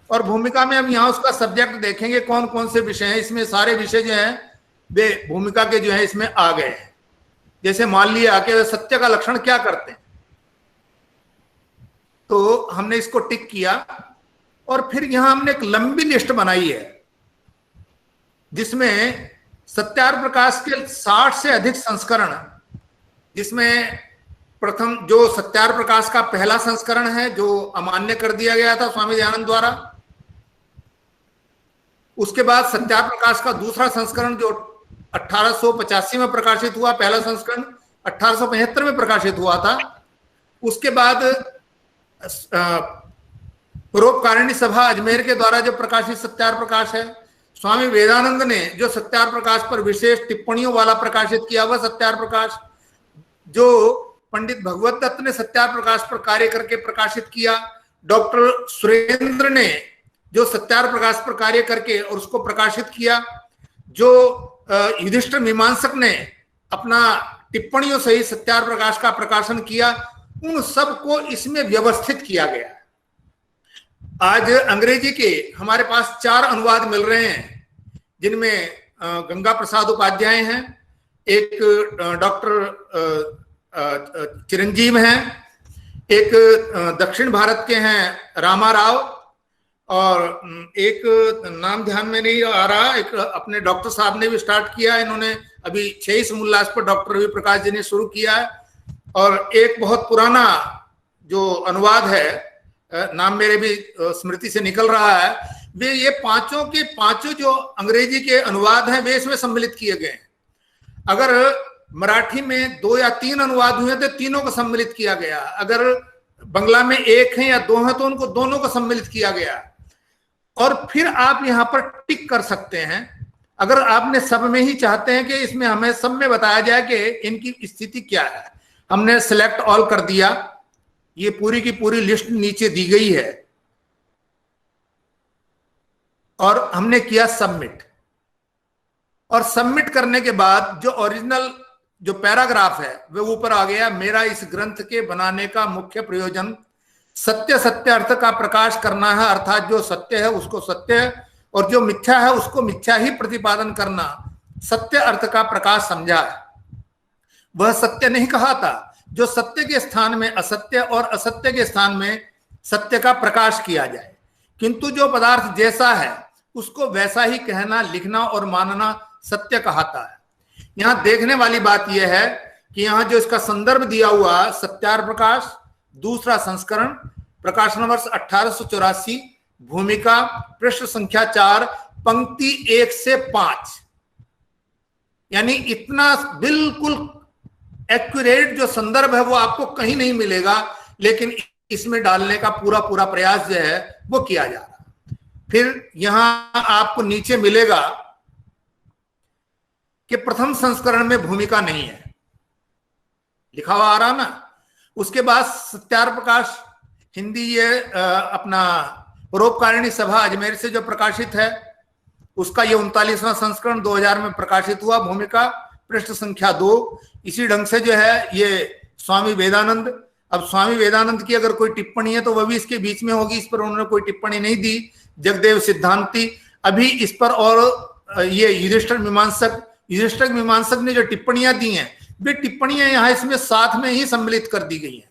और भूमिका में हम यहाँ उसका सब्जेक्ट देखेंगे कौन कौन से विषय हैं। इसमें सारे विषय जो हैं वे भूमिका के जो है इसमें आ गए हैं। जैसे मान लिया कि सत्य का लक्षण क्या करते हैं, तो हमने इसको टिक किया, और फिर यहां हमने एक लंबी लिस्ट बनाई है जिसमें सत्यार्थ प्रकाश के 60 से अधिक संस्करण, जिसमें प्रथम जो सत्यार्थ प्रकाश का पहला संस्करण है जो अमान्य कर दिया गया था स्वामी दयानंद द्वारा, उसके बाद सत्यार्थ प्रकाश का दूसरा संस्करण जो 1885 में प्रकाशित हुआ, पहला संस्करण 1875 में प्रकाशित हुआ था। उसके बाद परोपकारिणी सभा अजमेर के द्वारा जो प्रकाशित सत्यार्थ प्रकाश है, स्वामी वेदानंद ने जो सत्यार्थ प्रकाश पर विशेष टिप्पणियों वाला प्रकाशित किया हुआ सत्यार्थ प्रकाश, जो पंडित भगवत दत्त ने सत्यार्थ प्रकाश पर कार्य करके प्रकाशित किया, डॉक्टर सुरेंद्र ने जो सत्यार्थ प्रकाश पर कार्य करके और उसको प्रकाशित किया, जो युधिष्ठिर मीमांसक ने अपना टिप्पणियों सहित सत्यार्थ प्रकाश का प्रकाशन किया, उन सबको इसमें व्यवस्थित किया गया। आज अंग्रेजी के हमारे पास 4 अनुवाद मिल रहे हैं, जिनमें गंगा प्रसाद उपाध्याय हैं, एक डॉक्टर चिरंजीव हैं, एक दक्षिण भारत के हैं रामा राव, और एक नाम ध्यान में नहीं आ रहा, एक अपने डॉक्टर साहब ने भी स्टार्ट किया, इन्होंने अभी 26 उल्लास पर डॉक्टर रवि प्रकाश जी ने शुरू किया है, और एक बहुत पुराना जो अनुवाद है, नाम मेरे भी स्मृति से निकल रहा है, वे ये पांचों के पांचों जो अंग्रेजी के अनुवाद हैं वे इसमें सम्मिलित किए गए हैं। अगर मराठी में 2 या 3 अनुवाद हुए तो तीनों को सम्मिलित किया गया, अगर बंगला में 1 है या 2 है तो उनको दोनों को सम्मिलित किया गया। और फिर आप यहाँ पर टिक कर सकते हैं, अगर आपने सब में ही चाहते हैं कि इसमें हमें सब में बताया जाए कि इनकी स्थिति क्या है, हमने सिलेक्ट ऑल कर दिया, ये पूरी की पूरी लिस्ट नीचे दी गई है, और हमने किया सबमिट। और सबमिट करने के बाद जो ओरिजिनल जो पैराग्राफ है वो ऊपर आ गया, मेरा इस ग्रंथ के बनाने का मुख्य प्रयोजन सत्य सत्य अर्थ का प्रकाश करना है, अर्थात जो सत्य है उसको सत्य और जो मिथ्या है उसको मिथ्या ही प्रतिपादन करना, सत्य अर्थ का प्रकाश समझा है। वह सत्य नहीं कहा था, जो सत्य के स्थान में असत्य और असत्य के स्थान में सत्य का प्रकाश किया जाए, किंतु जो पदार्थ जैसा है उसको वैसा ही कहना, लिखना और मानना सत्य कहता है। यहां देखने वाली बात यह है कि यहां जो इसका संदर्भ दिया हुआ सत्यार्थ प्रकाश दूसरा संस्करण, प्रकाशन वर्ष 1884, भूमिका, पृष्ठ संख्या 4, पंक्ति 1 से 5, यानी इतना बिल्कुल एक्यूरेट जो संदर्भ है वो आपको कहीं नहीं मिलेगा, लेकिन इसमें डालने का पूरा पूरा प्रयास जो है वो किया जा रहा है। फिर यहां आपको नीचे मिलेगा कि प्रथम संस्करण में भूमिका नहीं है, लिखा हुआ आ रहा ना। उसके बाद सत्यार्थ प्रकाश हिंदी, ये अपना परोपकारिणी सभा अजमेर से जो प्रकाशित है उसका ये 39वां संस्करण 2000 में प्रकाशित हुआ, भूमिका, पृष्ठ संख्या 2। इसी ढंग से जो है ये स्वामी वेदानंद, अब स्वामी वेदानंद की अगर कोई टिप्पणी है तो वह भी इसके बीच में होगी, इस पर उन्होंने कोई टिप्पणी नहीं दी। जगदेव सिद्धांती अभी इस पर, और ये युधिष्ठिर मीमांसक ने जो टिप्पणियां दी हैं वे टिप्पणियां यहाँ इसमें साथ में ही सम्मिलित कर दी गई हैं।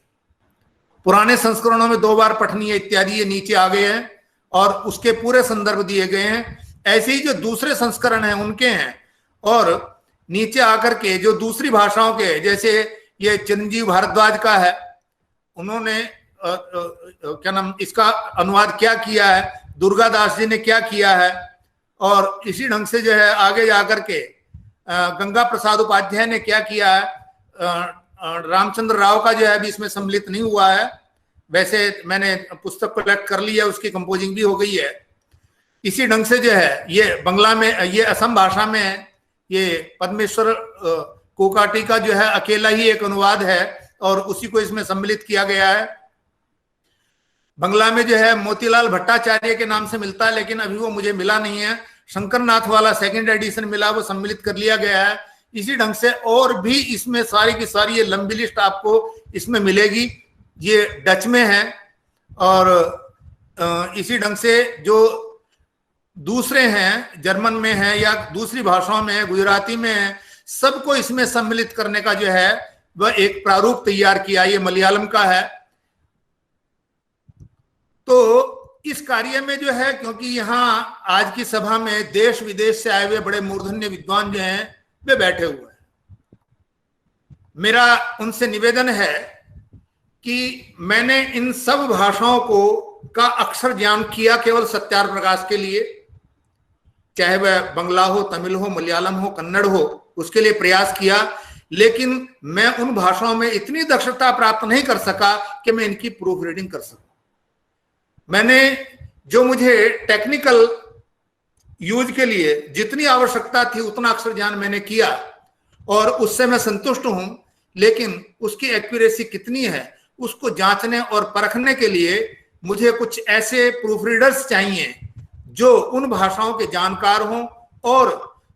पुराने संस्करणों में 2 बार पठनीय इत्यादि ये नीचे आ गए हैं और उसके पूरे संदर्भ दिए गए हैं। ऐसे ही जो दूसरे संस्करण हैं उनके हैं, और नीचे आकर के जो दूसरी भाषाओं के, जैसे ये चिरंजीव भारद्वाज का है, उन्होंने क्या नाम इसका अनुवाद क्या किया है, दुर्गादास जी ने क्या किया है, और इसी ढंग से जो है आगे जाकर के गंगा प्रसाद उपाध्याय ने क्या किया है, रामचंद्र राव का जो है अभी इसमें सम्मिलित नहीं हुआ है। वैसे मैंने पुस्तक कलेक्ट कर ली है, उसकी कंपोजिंग भी हो गई है। इसी ढंग से जो है ये बंगला में, ये असम भाषा में है, ये पद्मेश्वर कोकाटी का जो है अकेला ही एक अनुवाद है और उसी को इसमें सम्मिलित किया गया है। बंगला में जो है मोतीलाल भट्टाचार्य के नाम से मिलता है, लेकिन अभी वो मुझे मिला नहीं है। शंकरनाथ वाला 2nd एडिशन मिला, वो सम्मिलित कर लिया गया है। इसी ढंग से और भी इसमें सारी की सारी ये लंबी लिस्ट आपको इसमें मिलेगी। ये डच में है, और इसी ढंग से जो दूसरे हैं, जर्मन में है या दूसरी भाषाओं में है, गुजराती में है, सबको इसमें सम्मिलित करने का जो है वह एक प्रारूप तैयार किया। ये मलयालम का है। तो इस कार्य में जो है, क्योंकि यहाँ आज की सभा में देश विदेश से आए हुए बड़े मूर्धन्य विद्वान जो हैं वे बैठे हुए हैं, मेरा उनसे निवेदन है कि मैंने इन सब भाषाओं को का अक्षर ज्ञान किया केवल सत्यार्थ प्रकाश के लिए, चाहे वह बंगला हो, तमिल हो, मलयालम हो, कन्नड़ हो, उसके लिए प्रयास किया, लेकिन मैं उन भाषाओं में इतनी दक्षता प्राप्त नहीं कर सका कि मैं इनकी प्रूफ रीडिंग कर सकूं। मैंने जो मुझे टेक्निकल यूज के लिए जितनी आवश्यकता थी उतना अक्षर ज्ञान मैंने किया और उससे मैं संतुष्ट हूं, लेकिन उसकी एक्यूरेसी कितनी है उसको जांचने और परखने के लिए मुझे कुछ ऐसे प्रूफ रीडर्स चाहिए जो उन भाषाओं के जानकार हों और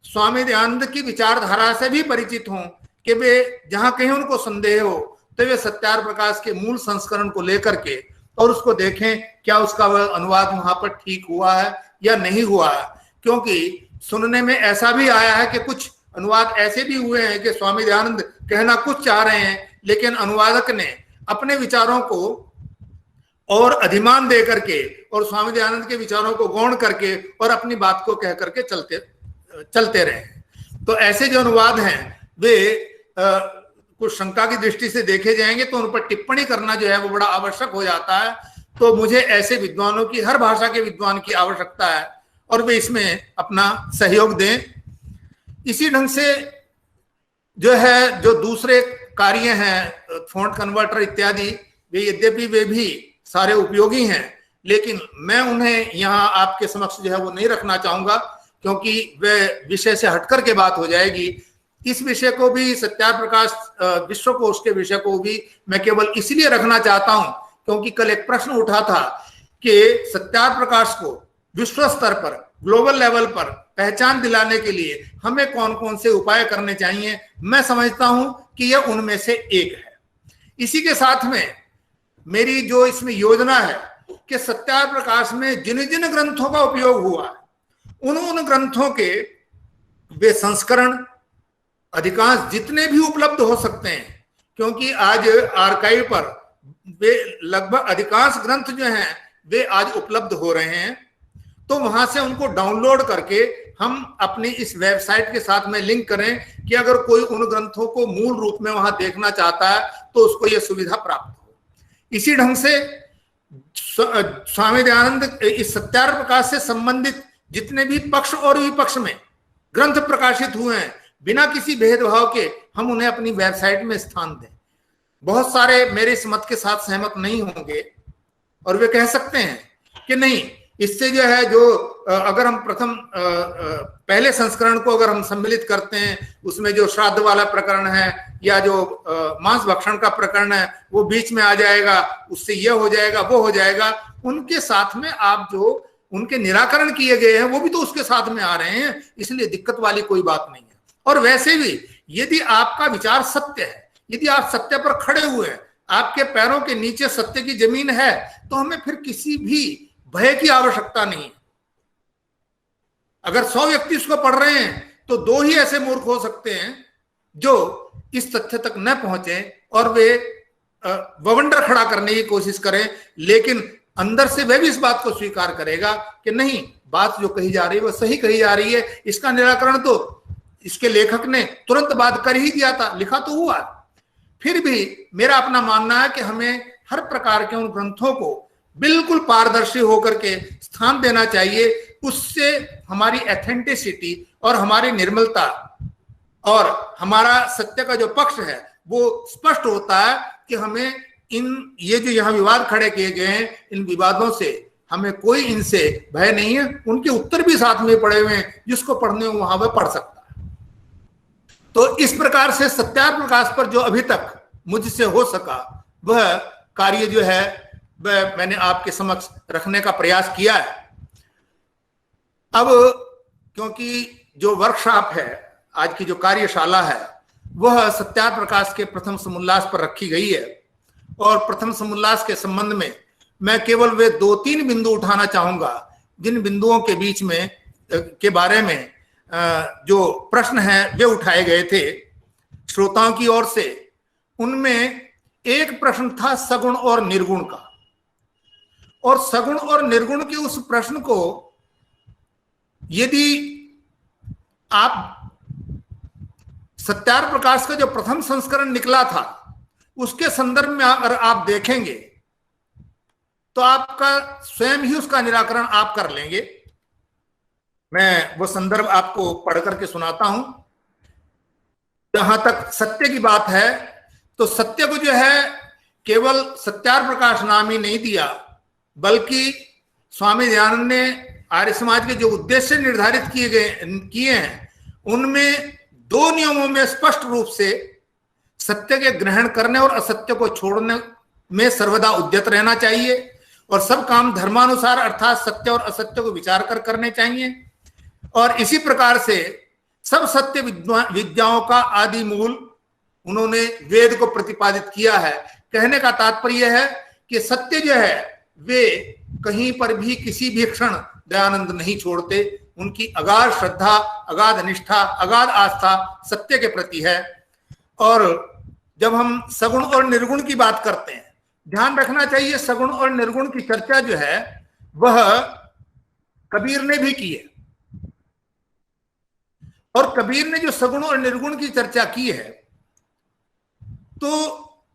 स्वामी दयानंद की विचारधारा से भी परिचित हों कि वे जहां कहीं उनको संदेह हो तो वे सत्यार्थ प्रकाश के मूल संस्करण को लेकर के और उसको देखें क्या उसका वह अनुवाद वहां पर ठीक हुआ है या नहीं हुआ है। क्योंकि सुनने में ऐसा भी आया है कि कुछ अनुवाद ऐसे भी हुए हैं कि स्वामी दयानंद कहना कुछ चाह रहे हैं, लेकिन अनुवादक ने अपने विचारों को और अधिमान दे करके और स्वामी दयानंद के विचारों को गौण करके और अपनी बात को कह करके चलते रहे। तो ऐसे जो अनुवाद हैं वे कुछ शंका की दृष्टि से देखे जाएंगे तो उन पर टिप्पणी करना जो है वो बड़ा आवश्यक हो जाता है। तो मुझे ऐसे विद्वानों की, हर भाषा के विद्वान की आवश्यकता है और वे इसमें अपना सहयोग दें। इसी ढंग से जो है जो दूसरे कार्य हैं फॉन्ट कन्वर्टर इत्यादि, वे यद्यपि वे भी सारे उपयोगी हैं, लेकिन मैं उन्हें यहाँ आपके समक्ष जो है वो नहीं रखना चाहूंगा क्योंकि वे विषय से हटकर के बात हो जाएगी। इस विषय को भी सत्यार्थ प्रकाश विश्वकोश के विषय को भी मैं केवल इसलिए रखना चाहता हूं क्योंकि कल एक प्रश्न उठा था कि सत्यार्थ प्रकाश को विश्व स्तर पर, ग्लोबल लेवल पर पहचान दिलाने के लिए हमें कौन कौन से उपाय करने चाहिए। मैं समझता हूं कि यह उनमें से एक है। इसी के साथ में मेरी जो इसमें योजना है कि सत्यार्थ प्रकाश में जिन जिन ग्रंथों का उपयोग हुआ उन ग्रंथों के वे संस्करण अधिकांश जितने भी उपलब्ध हो सकते हैं, क्योंकि आज आर्काइव पर वे लगभग अधिकांश ग्रंथ जो हैं वे आज उपलब्ध हो रहे हैं, तो वहां से उनको डाउनलोड करके हम अपनी इस वेबसाइट के साथ में लिंक करें कि अगर कोई उन ग्रंथों को मूल रूप में वहां देखना चाहता है तो उसको यह सुविधा प्राप्त हो। इसी ढंग से स्वामी दयानंद इस सत्यार्थ प्रकाश से संबंधित जितने भी पक्ष और विपक्ष में ग्रंथ प्रकाशित हुए हैं, बिना किसी भेदभाव के हम उन्हें अपनी वेबसाइट में स्थान दें। बहुत सारे मेरे इस मत के साथ सहमत नहीं होंगे और वे कह सकते हैं कि नहीं, इससे जो है जो अगर हम प्रथम पहले संस्करण को अगर हम सम्मिलित करते हैं उसमें जो श्राद्ध वाला प्रकरण है या जो मांस भक्षण का प्रकरण है वो बीच में आ जाएगा, उससे यह हो जाएगा वो हो जाएगा। उनके साथ में आप जो उनके निराकरण किए गए हैं वो भी तो उसके साथ में आ रहे हैं, इसलिए दिक्कत वाली कोई बात नहीं है। और वैसे भी यदि आपका विचार सत्य है, यदि आप सत्य पर खड़े हुए हैं, आपके पैरों के नीचे सत्य की जमीन है, तो हमें फिर किसी भी भय की आवश्यकता नहीं है। अगर 100 व्यक्ति उसको पढ़ रहे हैं तो 2 ही ऐसे मूर्ख हो सकते हैं जो इस तथ्य तक न पहुंचे और वे बवंडर खड़ा करने की कोशिश करें, लेकिन अंदर से वह भी इस बात को स्वीकार करेगा कि नहीं, बात जो कही जा रही है वह सही कही जा रही है। इसका निराकरण तो इसके लेखक ने तुरंत बाद कर ही दिया था, लिखा तो हुआ। फिर भी मेरा अपना मानना है कि हमें हर प्रकार के उन ग्रंथों को बिल्कुल पारदर्शी होकर के स्थान देना चाहिए। उससे हमारी एथेंटिसिटी और हमारी निर्मलता और हमारा सत्य का जो पक्ष है वो स्पष्ट होता है कि हमें ये जो यहाँ विवाद खड़े किए गए हैं, इन विवादों से हमें कोई इनसे भय नहीं है। उनके उत्तर भी साथ में पड़े हुए हैं, जिसको पढ़ने हो वहां वह पढ़ सकता है। तो इस प्रकार से सत्यार्थ प्रकाश पर जो अभी तक मुझसे हो सका वह कार्य जो है वह मैंने आपके समक्ष रखने का प्रयास किया है। अब क्योंकि जो वर्कशॉप है, आज की जो कार्यशाला है, वह सत्यार्थ प्रकाश के प्रथम समोल्लास पर रखी गई है और प्रथम समुल्लास के संबंध में मैं केवल वे 2-3 बिंदु उठाना चाहूंगा जिन बिंदुओं के बीच में के बारे में जो प्रश्न हैं वे उठाए गए थे श्रोताओं की ओर से। उनमें एक प्रश्न था सगुण और निर्गुण का, और सगुण और निर्गुण के उस प्रश्न को यदि आप सत्यार्थ प्रकाश का जो प्रथम संस्करण निकला था उसके संदर्भ में अगर आप देखेंगे तो आपका स्वयं ही उसका निराकरण आप कर लेंगे। मैं वो संदर्भ आपको पढ़ करके सुनाता हूं। जहां तक सत्य की बात है तो सत्य को जो है केवल सत्यार्थ प्रकाश नाम ही नहीं दिया, बल्कि स्वामी दयानंद ने आर्य समाज के जो उद्देश्य निर्धारित किए हैं उनमें 2 नियमों में स्पष्ट रूप से सत्य के ग्रहण करने और असत्य को छोड़ने में सर्वदा उद्यत रहना चाहिए, और सब काम धर्मानुसार अर्थात सत्य और असत्य को विचार कर करने चाहिए। और इसी प्रकार से सब सत्य विद्याओं का आदि मूल उन्होंने वेद को प्रतिपादित किया है। कहने का तात्पर्य है कि सत्य जो है वे कहीं पर भी किसी भी क्षण दयानंद नहीं छोड़ते। उनकी अगाध श्रद्धा, अगाध निष्ठा, अगाध आस्था सत्य के प्रति है। और जब हम सगुण और निर्गुण की बात करते हैं, ध्यान रखना चाहिए सगुण और निर्गुण की चर्चा जो है वह कबीर ने भी की है, और कबीर ने जो सगुण और निर्गुण की चर्चा की है तो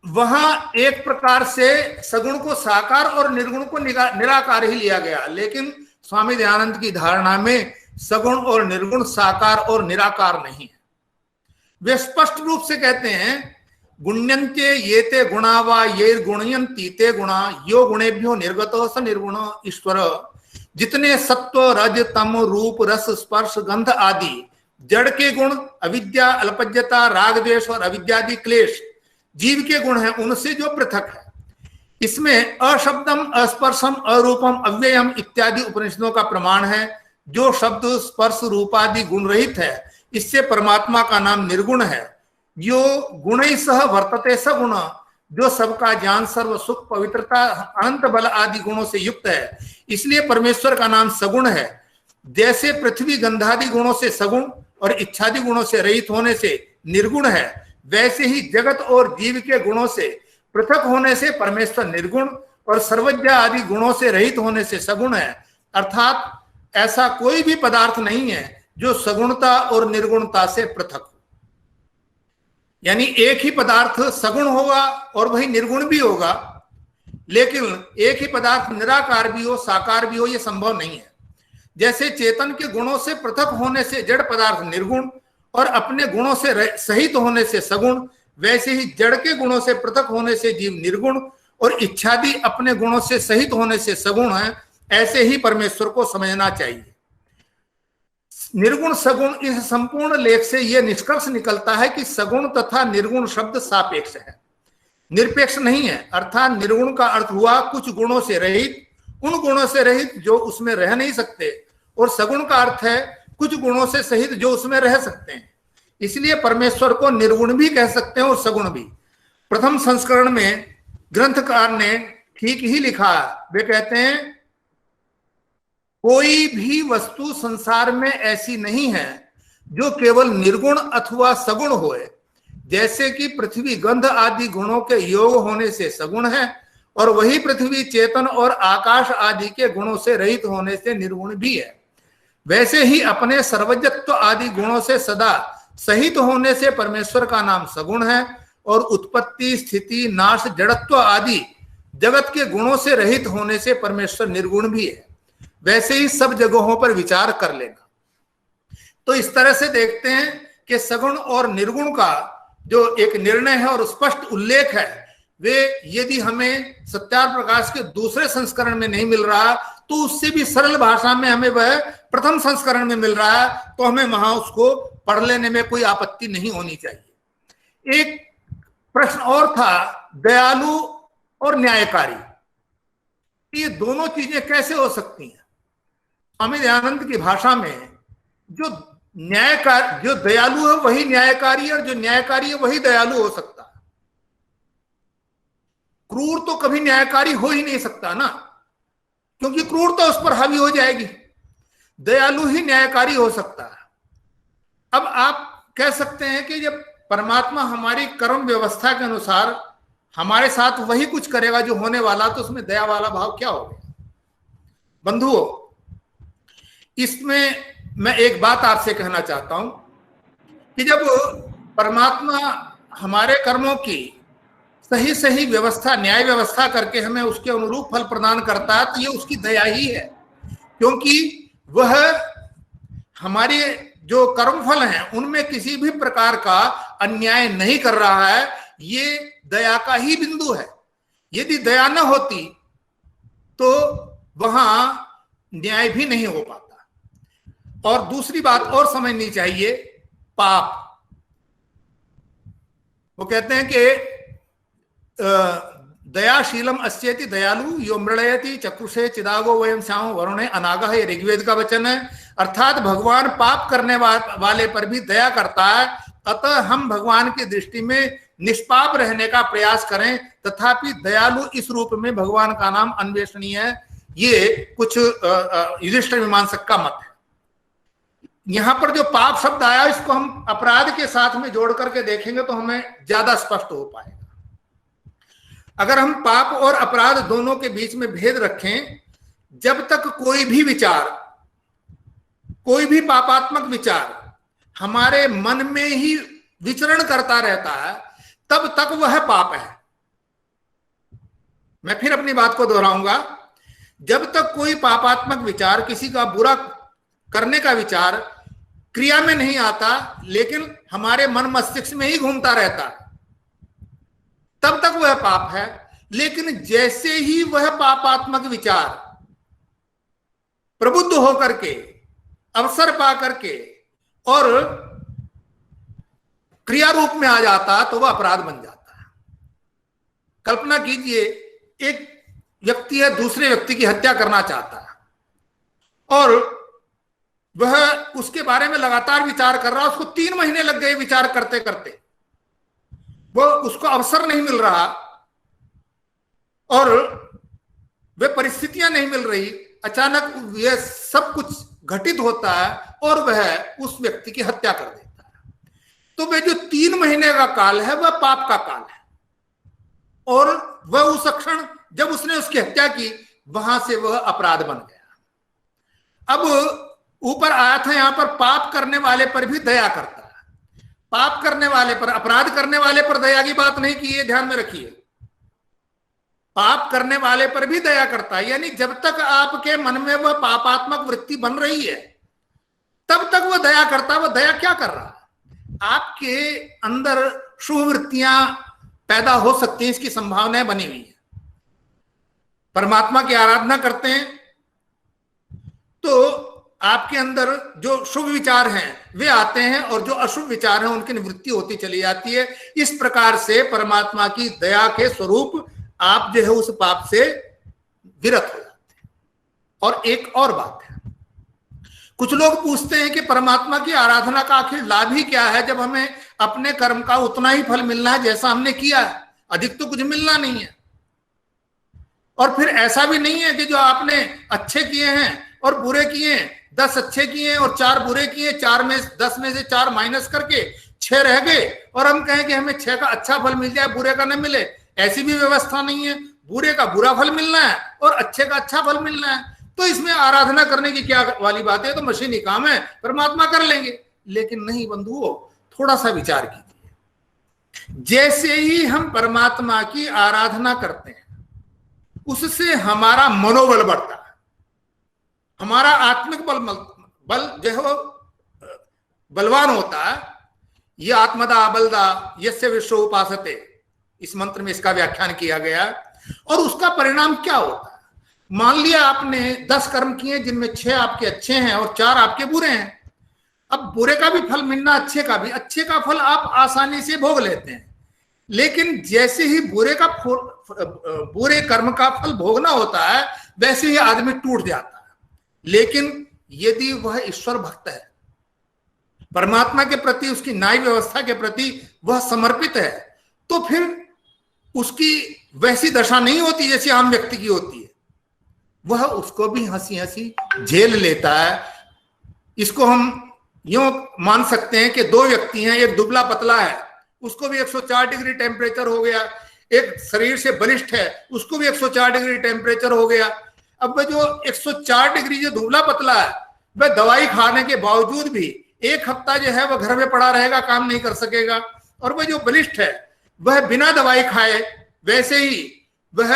वहां एक प्रकार से सगुण को साकार और निर्गुण को निराकार ही लिया गया, लेकिन स्वामी दयानंद की धारणा में सगुण और निर्गुण साकार और निराकार नहीं है। वे स्पष्ट रूप से कहते हैं गुण्यन्ते ये ते गुणा वा ये गुणयन्ति ते गुणा यो गुणेभ्यो निर्गतो स निर्गुण ईश्वर। जितने सत्व रज तम रूप रस स्पर्श गंध आदि जड़ के गुण, अविद्या अल्पज्यता राग द्वेष और अविद्यादि क्लेश जीव के गुण हैं, उनसे जो पृथक है। इसमें अशब्दम अस्पर्शम अरूपम अव्ययम इत्यादि उपनिषदों का प्रमाण है। जो शब्द स्पर्श रूपादि गुण रहित है इससे परमात्मा का नाम निर्गुण है। यो गुण सह वर्तते सगुण, जो सबका ज्ञान सर्व सुख पवित्रता अनंत बल आदि गुणों से युक्त है, इसलिए परमेश्वर का नाम सगुण है। जैसे पृथ्वी गंधादि गुणों से सगुण और इच्छादि गुणों से रहित होने से निर्गुण है, वैसे ही जगत और जीव के गुणों से पृथक होने से परमेश्वर निर्गुण और सर्वज्ञ आदि गुणों से रहित होने से सगुण है। अर्थात ऐसा कोई भी पदार्थ नहीं है जो सगुणता और निर्गुणता से पृथक हो। यानी एक ही पदार्थ सगुण होगा और वही निर्गुण भी होगा, लेकिन एक ही पदार्थ निराकार भी हो साकार भी हो यह संभव नहीं है। जैसे चेतन के गुणों से पृथक होने से जड़ पदार्थ निर्गुण और अपने गुणों से सहित होने से सगुण, वैसे ही जड़ के गुणों से पृथक होने से जीव निर्गुण और इच्छादि अपने गुणों से सहित होने से सगुण है। ऐसे ही परमेश्वर को समझना चाहिए। निर्गुण सगुण, इस संपूर्ण लेख से यह निष्कर्ष निकलता है कि सगुण तथा निर्गुण शब्द सापेक्ष है, निरपेक्ष नहीं है। अर्थात निर्गुण का अर्थ हुआ कुछ गुणों से रहित, उन गुणों से रहित जो उसमें रह नहीं सकते, और सगुण का अर्थ है कुछ गुणों से सहित जो उसमें रह सकते हैं। इसलिए परमेश्वर को निर्गुण भी कह सकते हैं और सगुण भी। प्रथम संस्करण में ग्रंथकार ने ठीक ही लिखा। वे कहते हैं कोई भी वस्तु संसार में ऐसी नहीं है जो केवल निर्गुण अथवा सगुण होए। जैसे कि पृथ्वी गंध आदि गुणों के योग होने से सगुण है, और वही पृथ्वी चेतन और आकाश आदि के गुणों से रहित होने से निर्गुण भी है, वैसे ही अपने सर्वज्ञत्व आदि गुणों से सदा सहित होने से परमेश्वर का नाम सगुण है, और उत्पत्ति स्थिति नाश जड़त्व आदि जगत के गुणों से रहित होने से परमेश्वर निर्गुण भी है। वैसे ही सब जगहों पर विचार कर लेना। तो इस तरह से देखते हैं कि सगुण और निर्गुण का जो एक निर्णय है और स्पष्ट उल्लेख है, वे यदि हमें सत्यार्थ प्रकाश के दूसरे संस्करण में नहीं मिल रहा तो उससे भी सरल भाषा में हमें वह प्रथम संस्करण में मिल रहा है, तो हमें वहां उसको पढ़ लेने में कोई आपत्ति नहीं होनी चाहिए। एक प्रश्न और था, दयालु और न्यायकारी, ये दोनों चीजें कैसे हो सकती हैं? स्वामी दयानंद की भाषा में जो दयालु है वही न्यायकारी है, और जो न्यायकारी है वही दयालु हो सकता है। क्रूर तो कभी न्यायकारी हो ही नहीं सकता ना, क्योंकि क्रूरता उस पर हावी हो जाएगी। दयालु ही न्यायकारी हो सकता है। अब आप कह सकते हैं कि जब परमात्मा हमारी कर्म व्यवस्था के अनुसार हमारे साथ वही कुछ करेगा जो होने वाला, तो उसमें दया वाला भाव क्या हो गया? बंधुओं, इसमें मैं एक बात आपसे कहना चाहता हूं कि जब परमात्मा हमारे कर्मों की सही सही व्यवस्था, न्याय व्यवस्था करके हमें उसके अनुरूप फल प्रदान करता है, तो ये उसकी दया ही है, क्योंकि वह हमारे जो कर्मफल हैं उनमें किसी भी प्रकार का अन्याय नहीं कर रहा है। ये दया का ही बिंदु है। यदि दया न होती तो वहां न्याय भी नहीं हो पाता। और दूसरी बात और समझनी चाहिए, पाप। वो कहते हैं कि दयाशीलम अस्येति दयालु यो मृणयति चक्षुषे चिदागो वयम श्यामो वरुणे अनागः, ये ऋग्वेद का वचन है। अर्थात भगवान पाप करने वाले पर भी दया करता है। अतः हम भगवान की दृष्टि में निष्पाप रहने का प्रयास करें, तथापि दयालु इस रूप में भगवान का नाम अन्वेषणीय है। ये कुछ युधिष्ठिर मीमांसक का मत है। यहां पर जो पाप शब्द आया, इसको हम अपराध के साथ में जोड़ करके देखेंगे तो हमें ज्यादा स्पष्ट हो पाएगा। अगर हम पाप और अपराध दोनों के बीच में भेद रखें, जब तक कोई भी विचार, कोई भी पापात्मक विचार हमारे मन में ही विचरण करता रहता है, तब तक वह पाप है। मैं फिर अपनी बात को दोहराऊंगा, जब तक कोई पापात्मक विचार, किसी का बुरा करने का विचार क्रिया में नहीं आता, लेकिन हमारे मन मस्तिष्क में ही घूमता रहता है, तब तक वह पाप है। लेकिन जैसे ही वह पापात्मक विचार प्रबुद्ध होकर के, अवसर पा करके और क्रिया रूप में आ जाता, तो वह अपराध बन जाता है। कल्पना कीजिए, एक व्यक्ति है, दूसरे व्यक्ति की हत्या करना चाहता है और वह उसके बारे में लगातार विचार कर रहा है। उसको 3 महीने लग गए विचार करते करते, वो उसको अवसर नहीं मिल रहा और वे परिस्थितियां नहीं मिल रही। अचानक यह सब कुछ घटित होता है और वह उस व्यक्ति की हत्या कर देता है। तो वह जो 3 महीने का काल है, वह पाप का काल है। और वह उस क्षण जब उसने उसकी हत्या की, वहां से वह अपराध बन गया। अब ऊपर आया था, यहां पर पाप करने वाले पर भी दया करता है। पाप करने वाले पर, अपराध करने वाले पर दया की बात नहीं की है, ध्यान में रखिए। पाप करने वाले पर भी दया करता है, यानी जब तक आपके मन में वह पापात्मक वृत्ति बन रही है, तब तक वह दया करता है। वह दया क्या कर रहा है? आपके अंदर शुभ वृत्तियां पैदा हो सकती हैं, इसकी संभावनाएं बनी हुई है। परमात्मा की आराधना करते हैं तो आपके अंदर जो शुभ विचार हैं वे आते हैं और जो अशुभ विचार हैं उनकी निवृत्ति होती चली जाती है। इस प्रकार से परमात्मा की दया के स्वरूप आप जो है उस पाप से विरत हो जाते हैं। और एक और बात है, कुछ लोग पूछते हैं कि परमात्मा की आराधना का आखिर लाभ ही क्या है, जब हमें अपने कर्म का उतना ही फल मिलना है जैसा हमने किया है, अधिक तो कुछ मिलना नहीं है। और फिर ऐसा भी नहीं है कि जो आपने अच्छे किए हैं और बुरे किए हैं, 10 अच्छे किए और 4 बुरे किए, 10 में से 4 माइनस करके 6 रह गए और हम कहें कि हमें 6 का अच्छा फल मिल जाए, बुरे का न मिले। ऐसी भी व्यवस्था नहीं है। बुरे का बुरा फल मिलना है और अच्छे का अच्छा फल मिलना है। तो इसमें आराधना करने की क्या वाली बात है? तो मशीनी काम है, परमात्मा कर लेंगे। लेकिन नहीं बंधुओं, थोड़ा सा विचार कीजिए। जैसे ही हम परमात्मा की आराधना करते हैं, उससे हमारा मनोबल बढ़ता है, हमारा आत्मिक बल जो है बलवान होता है। ये आत्मदा बलदा यस्य विश्व उपासते, इस मंत्र में इसका व्याख्यान किया गया। और उसका परिणाम क्या होता है? मान लिया आपने 10 कर्म किए जिनमें 6 आपके अच्छे हैं और 4 आपके बुरे हैं। अब बुरे का भी फल मिलना, अच्छे का भी, अच्छे का फल आप आसानी से भोग लेते हैं। लेकिन जैसे ही बुरे कर्म का फल भोगना होता है, वैसे ही आदमी टूट जाता है। लेकिन यदि वह ईश्वर भक्त है, परमात्मा के प्रति, उसकी न्याय व्यवस्था के प्रति वह समर्पित है, तो फिर उसकी वैसी दशा नहीं होती जैसी आम व्यक्ति की होती है। वह उसको भी हंसी हंसी झेल लेता है। इसको हम यूं मान सकते हैं कि दो व्यक्ति हैं, एक दुबला पतला है, उसको भी 104 डिग्री टेम्परेचर हो गया, एक शरीर से बलिष्ठ है, उसको भी 104 डिग्री टेम्परेचर हो गया। अब वह जो 104 डिग्री जो दुबला पतला है, वह दवाई खाने के बावजूद भी एक हफ्ता जो है वह घर में पड़ा रहेगा, काम नहीं कर सकेगा। और वह जो बलिष्ठ है वह बिना दवाई खाए वैसे ही वह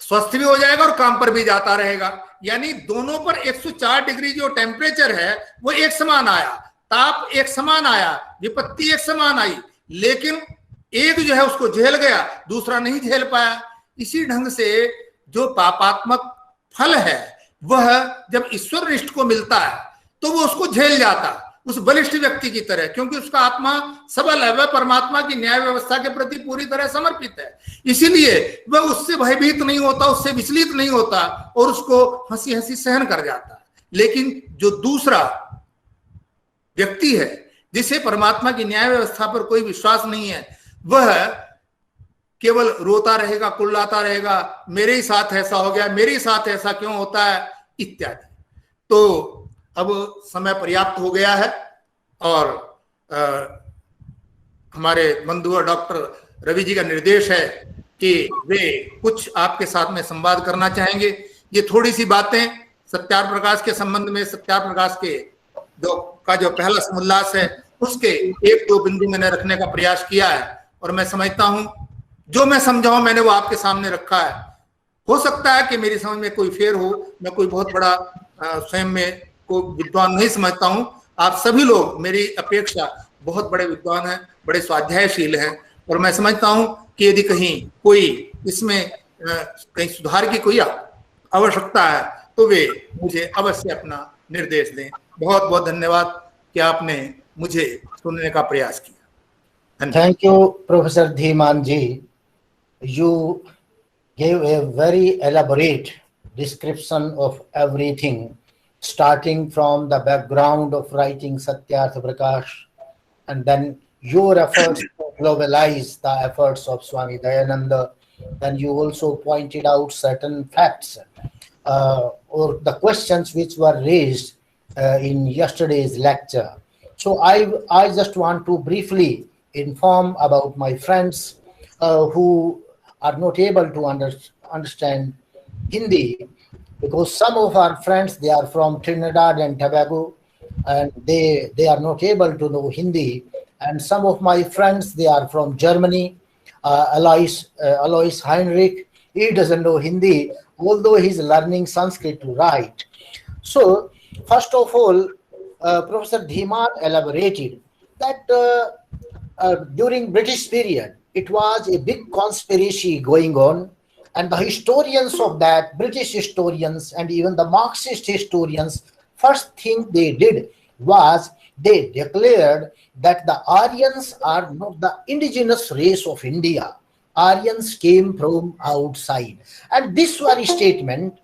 स्वस्थ भी हो जाएगा और काम पर भी जाता रहेगा। यानी दोनों पर 104 डिग्री जो टेम्परेचर है वो एक समान आया, ताप एक समान आया, विपत्ति एक समान आई, लेकिन एक जो है उसको झेल गया, दूसरा नहीं झेल पाया। इसी ढंग से जो पापात्मक फल है वह जब ईश्वरनिष्ठ को मिलता है तो वो उसको झेल जाता उस बलिष्ठ व्यक्ति की तरह, क्योंकि उसका आत्मा सबल है, वह परमात्मा की न्याय व्यवस्था के प्रति पूरी तरह समर्पित है। इसीलिए वह उससे भयभीत नहीं होता, उससे विचलित नहीं होता और उसको हंसी हंसी सहन कर जाता है। लेकिन जो दूसरा व्यक्ति है जिसे परमात्मा की न्याय व्यवस्था पर कोई विश्वास नहीं है, वह केवल रोता रहेगा, कुल्लाता रहेगा, मेरे ही साथ ऐसा हो गया, मेरे ही साथ ऐसा क्यों होता है, इत्यादि। तो अब समय पर्याप्त हो गया है और हमारे बंधु और डॉक्टर रवि जी का निर्देश है कि वे कुछ आपके साथ में संवाद करना चाहेंगे। ये थोड़ी सी बातें सत्यार्थ प्रकाश के संबंध में, सत्यार्थ प्रकाश के जो पहला समुल्लास है उसके एक दो बिंदु मैंने रखने का प्रयास किया है और मैं समझता हूं जो मैं समझाऊं मैंने वो आपके सामने रखा है। हो सकता है कि मेरी समझ में कोई फेर हो, मैं कोई बहुत बड़ा स्वयं में को विद्वान नहीं समझता हूं। आप सभी लोग मेरी अपेक्षा बहुत बड़े विद्वान हैं, बड़े स्वाध्यायशील हैं और मैं समझता हूं कि यदि कहीं कोई इसमें कहीं सुधार की कोई आवश्यकता है तो वे मुझे अवश्य अपना निर्देश दें। बहुत बहुत धन्यवाद कि आपने मुझे सुनने का प्रयास किया। Thank you professor Dhiman ji. You gave a very elaborate description of everything, starting from the background of writing Satyartha Prakash, and then your efforts to globalize the efforts of Swami Dayananda. Then you also pointed out certain facts or the questions which were raised in yesterday's lecture. So I just want to briefly inform about my friends who are not able to understand Hindi, because some of our friends, they are from Trinidad and Tobago and they are not able to know Hindi, and some of my friends, they are from Germany. Alois Heinrich, he doesn't know Hindi, although he's learning Sanskrit to write. So first of all, Professor Dhiman elaborated that during British period, it was a big conspiracy going on, and the historians of that, British historians and even the Marxist historians, first thing they did was they declared that the Aryans are not the indigenous race of India. Aryans came from outside. And this very statement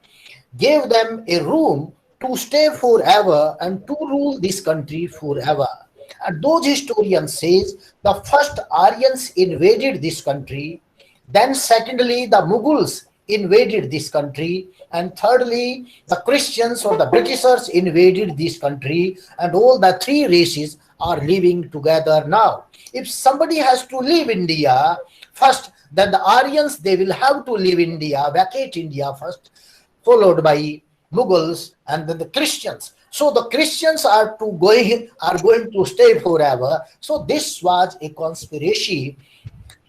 gave them a room to stay forever and to rule this country forever. And those historians says the first Aryans invaded this country, then secondly the Mughals invaded this country, and thirdly the Christians or the Britishers invaded this country, and all the three races are living together now. If somebody has to leave India first, then the Aryans, they will have to leave India, vacate India first, followed by Mughals and then the Christians. So the Christians are going to stay forever. So this was a conspiracy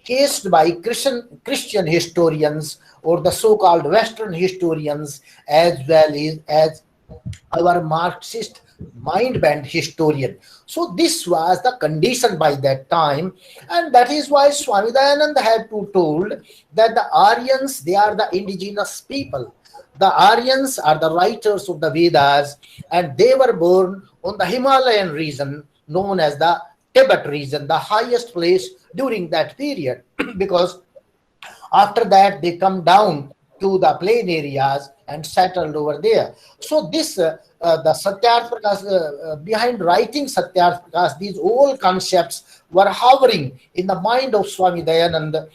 cased by Christian historians or the so-called Western historians, as well as our Marxist mind-bent historian. So this was the condition by that time, and that is why Swami Dayananda had to told that the Aryans, they are the indigenous people. The Aryans are the writers of the Vedas, and they were born on the Himalayan region known as the Tibet region, the highest place during that period, because after that they come down to the plain areas and settled over there. So this, the Satyarth Prakash, behind writing Satyarth Prakash, these all concepts were hovering in the mind of Swami Dayananda.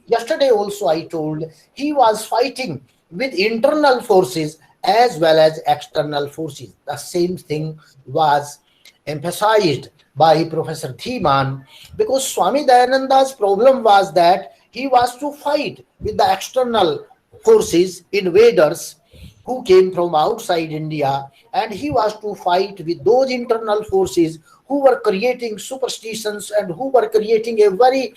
Yesterday also I told, he was fighting with internal forces as well as external forces. The same thing was emphasized by Professor Dhiman, because Swami Dayananda's problem was that he was to fight with the external forces, invaders who came from outside India, and he was to fight with those internal forces who were creating superstitions and who were creating a very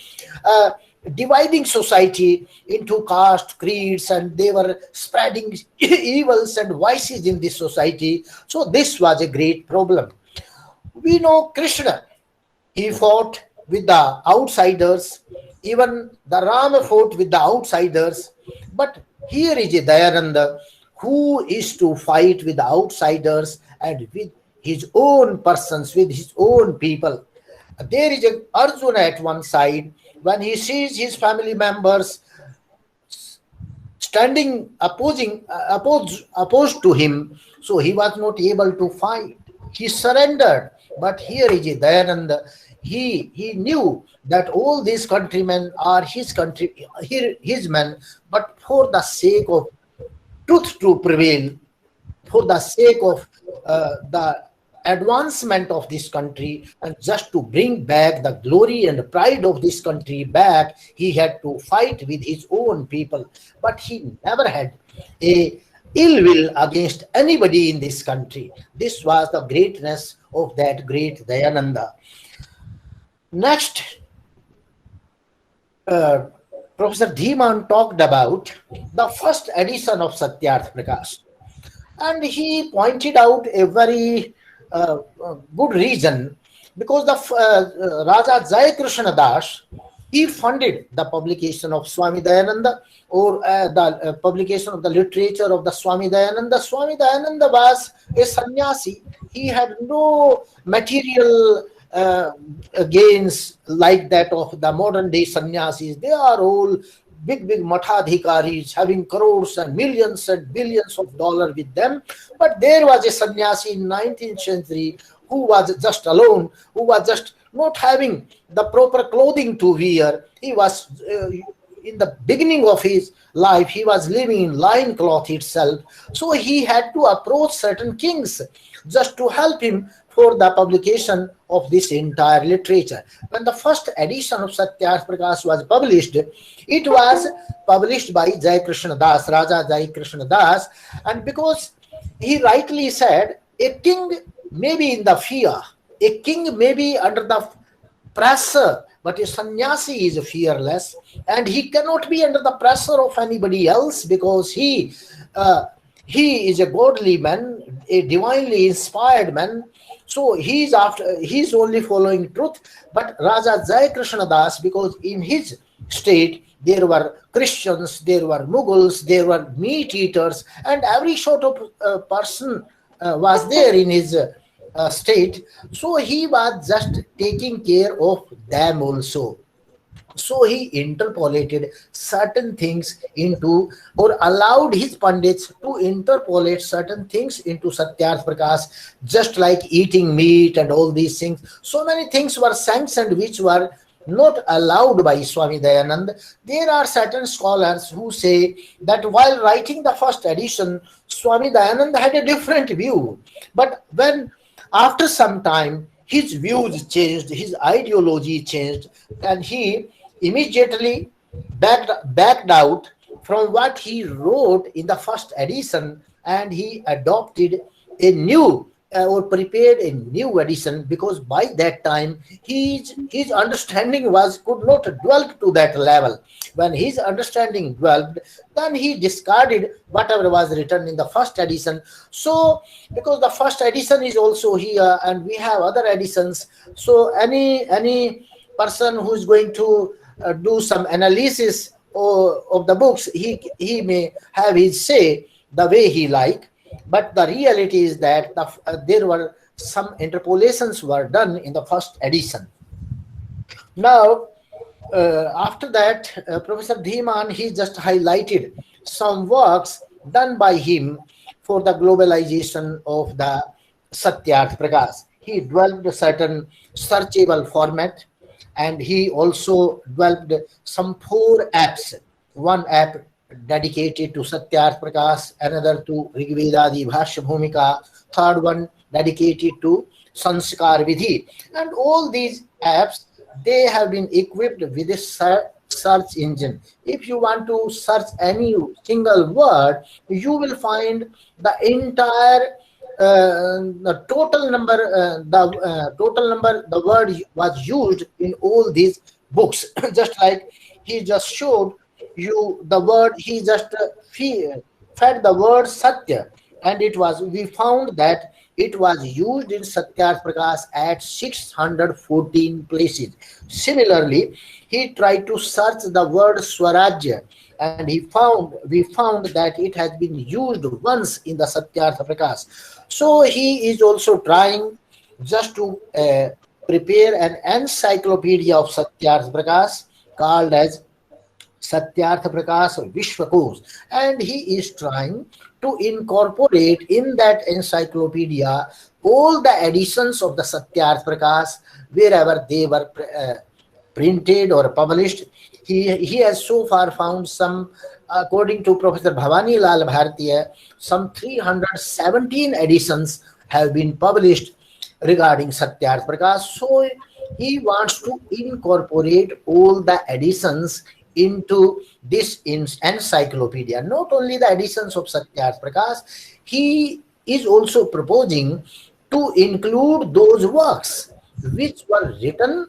dividing society into caste, creeds, and they were spreading evils and vices in this society. So this was a great problem. We know Krishna, he fought with the outsiders, even the Rama fought with the outsiders, but here is a Dayananda who is to fight with the outsiders and with his own persons, with his own people. There is a Arjuna at one side. When he sees his family members standing opposed to him, so he was not able to fight. He surrendered. But here is a Dayananda. He knew that all these countrymen are his men, but for the sake of truth to prevail, for the sake of the advancement of this country, and just to bring back the glory and pride of this country back, he had to fight with his own people. But he never had a ill will against anybody in this country. This was the greatness of that great Dayananda. Next, Professor Dhiman talked about the first edition of Satyarth Prakash, and he pointed out a very good reason, because the Raja Jai Krishna Das, he funded the publication of Swami Dayananda, or the publication of the literature of the Swami Dayananda. Swami Dayananda was a sannyasi. He had no material gains like that of the modern day sannyasis. They are all big mathadhikaris having crores and millions and billions of dollars with them. But there was a sannyasi in 19th century who was just alone, who was just not having the proper clothing to wear. He was in the beginning of his life, he was living in loin cloth itself. So he had to approach certain kings just to help him for the publication of this entire literature. When the first edition of Satyarth Prakash was published, it was published by Jai Krishna Das, Raja Jai Krishna Das, and because he rightly said, a king may be in the fear, a king may be under the pressure, but a sannyasi is fearless, and he cannot be under the pressure of anybody else, because he is a godly man, a divinely inspired man. So he's only following truth. But Raja Jai Krishna Das, because in his state there were Christians, there were Mughals, there were meat eaters, and every sort of person was there in his state. So he was just taking care of them also. So he interpolated certain things into, or allowed his pandits to interpolate certain things into Satyarth Prakash, just like eating meat and all these things. So many things were sanctioned which were not allowed by Swami Dayananda. There are certain scholars who say that while writing the first edition, Swami Dayananda had a different view. But when after some time his views changed, his ideology changed, and he immediately backed out from what he wrote in the first edition, and he adopted a new or prepared a new edition, because by that time his understanding could not dwell to that level. When his understanding dwelled, then he discarded whatever was written in the first edition. So because the first edition is also here and we have other editions, so any person who is going to do some analysis of the books, he may have his say the way he like. But the reality is that there were some interpolations were done in the first edition. Now, after that, Professor Dhiman, he just highlighted some works done by him for the globalization of the Satyarth Prakash. He developed a certain searchable format, and he also developed some 4 apps. One app dedicated to Satyarth Prakash, another to Rigvedadi Bhashya Bhumika, third one dedicated to Sanskar Vidhi. And all these apps, they have been equipped with a search engine. If you want to search any single word, you will find the entire the total number, the word was used in all these books. Just like he just showed you the word, he just fed the word Satya, and we found that it was used in Satyarth Prakash at 614 places. Similarly, he tried to search the word Swarajya, and we found that it has been used once in the Satyarth Prakash. So he is also trying just to prepare an encyclopedia of Satyarth Prakash called as Satyarth Prakash Vishwakosh, and he is trying to incorporate in that encyclopedia all the editions of the Satyarth Prakash wherever they were printed or published. He has so far found some, according to Professor Bhavani Lal Bhartiya, some 317 editions have been published regarding Satyarth Prakash. So he wants to incorporate all the editions into this encyclopedia. Not only the editions of Satyarth Prakash, he is also proposing to include those works which were written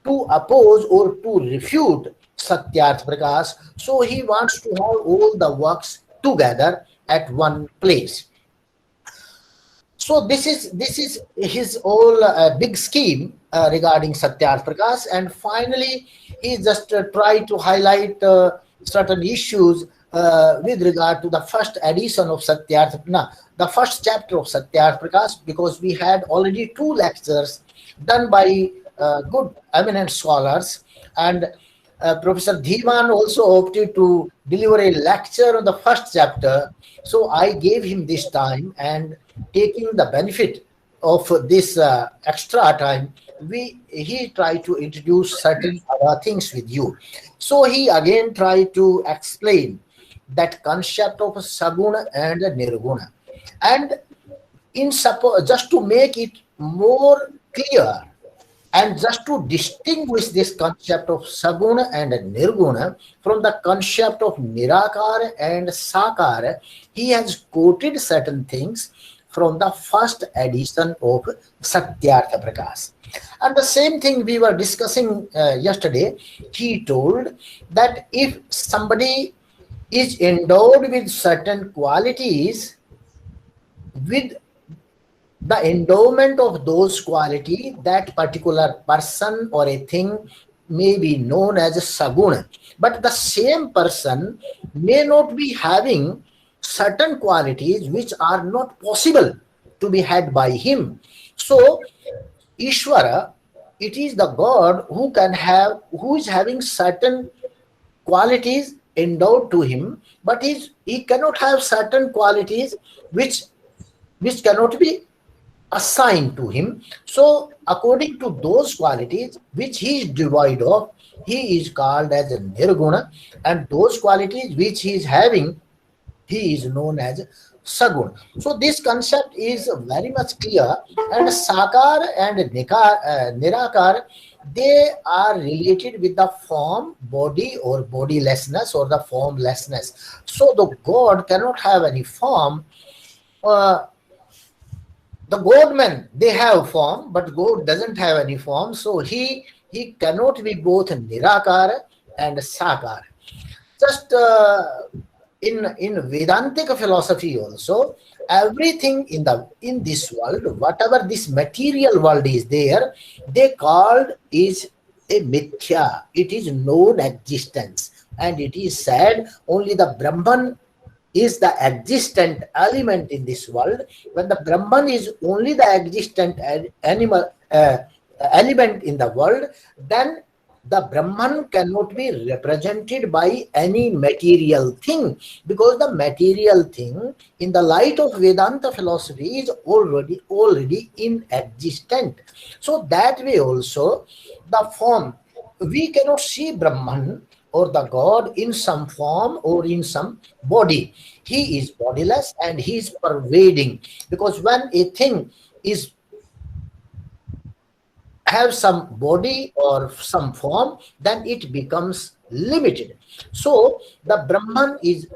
to oppose or to refute Satyarth Prakash. So he wants to have all the works together at one place. So this is his whole big scheme regarding Satyarth Prakash, and finally he just tried to highlight certain issues with regard to the first edition of the first chapter of Satyarth Prakash, because we had already 2 lectures done by good eminent scholars, and Professor Dhiman also opted to deliver a lecture on the first chapter. So I gave him this time, and taking the benefit of this extra time, he tried to introduce certain other things with you. So he again tried to explain that concept of Saguna and Nirguna, and just to make it more clear, and just to distinguish this concept of Saguna and Nirguna from the concept of Nirakara and Sakara, he has quoted certain things from the first edition of Satyarth Prakash. And the same thing we were discussing yesterday. He told that if somebody is endowed with certain qualities, with the endowment of those qualities, that particular person or a thing may be known as a Saguna. But the same person may not be having certain qualities which are not possible to be had by him. So Ishvara, it is the God who is having certain qualities endowed to him, but he cannot have certain qualities which cannot be assigned to him. So according to those qualities which he is devoid of, he is called as a Nirguna, and those qualities which he is having, he is known as Saguna. So this concept is very much clear, and Sakar and Nirakar, they are related with the form, body or bodilessness, or the formlessness. So the God cannot have any form. The Godmen, they have form, but God doesn't have any form. So he cannot be both Nirakara and Sakara. Just in Vedantic philosophy also, everything in this world, whatever this material world is there, they called is a mithya. It is non-existence, and it is said only the Brahman is the existent element in this world. When the Brahman is only the existent element in the world, then the Brahman cannot be represented by any material thing, because the material thing in the light of Vedanta philosophy is already inexistent. So that way also the form, we cannot see Brahman or the God in some form or in some body. He is bodiless and he is pervading, because when a thing is have some body or some form, then it becomes limited. So the Brahman is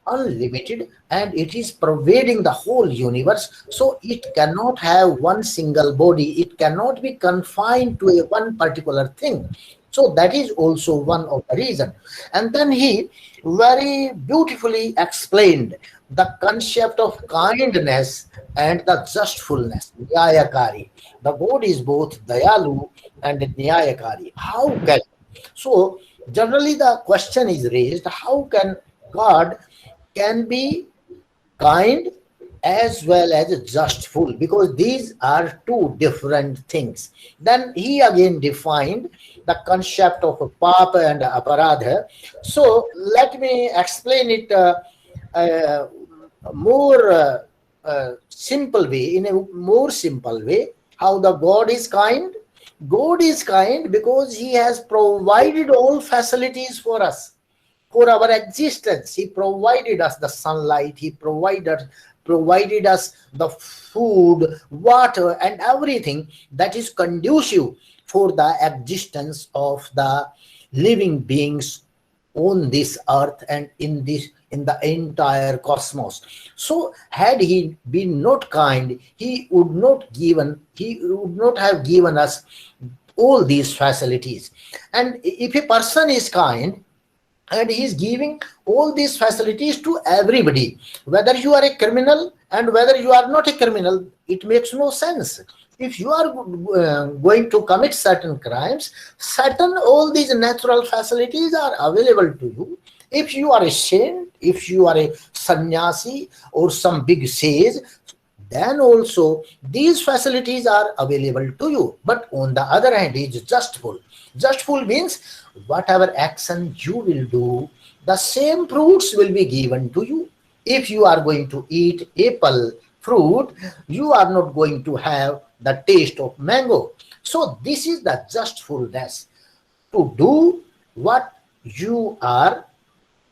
unlimited and it is pervading the whole universe. So it cannot have one single body. It cannot be confined to a one particular thing. So that is also one of the reasons. And then he very beautifully explained the concept of kindness and the justfulness, Nyayakari. The God is both Dayalu and Nyayakari. How can? So generally the question is raised, how can God can be kind as well as justful, because these are two different things. Then he again defined the concept of papa and aparadha. So let me explain it more simple way, in a more simple way, how the God is kind. God is kind because he has provided all facilities for us, for our existence. He provided us the sunlight, he provided us the food, water, and everything that is conducive for the existence of the living beings on this earth and in the entire cosmos. So had he been not kind, he would not have given us all these facilities. And if a person is kind and he is giving all these facilities to everybody, whether you are a criminal and whether you are not a criminal, it makes no sense. If you are going to commit certain crimes, all these natural facilities are available to you. If you are a saint, if you are a sannyasi or some big sage, then also these facilities are available to you. But on the other hand, it is justful. Justful means whatever action you will do, the same fruits will be given to you. If you are going to eat apple fruit, you are not going to have the taste of mango. So this is the justfulness, to do what you are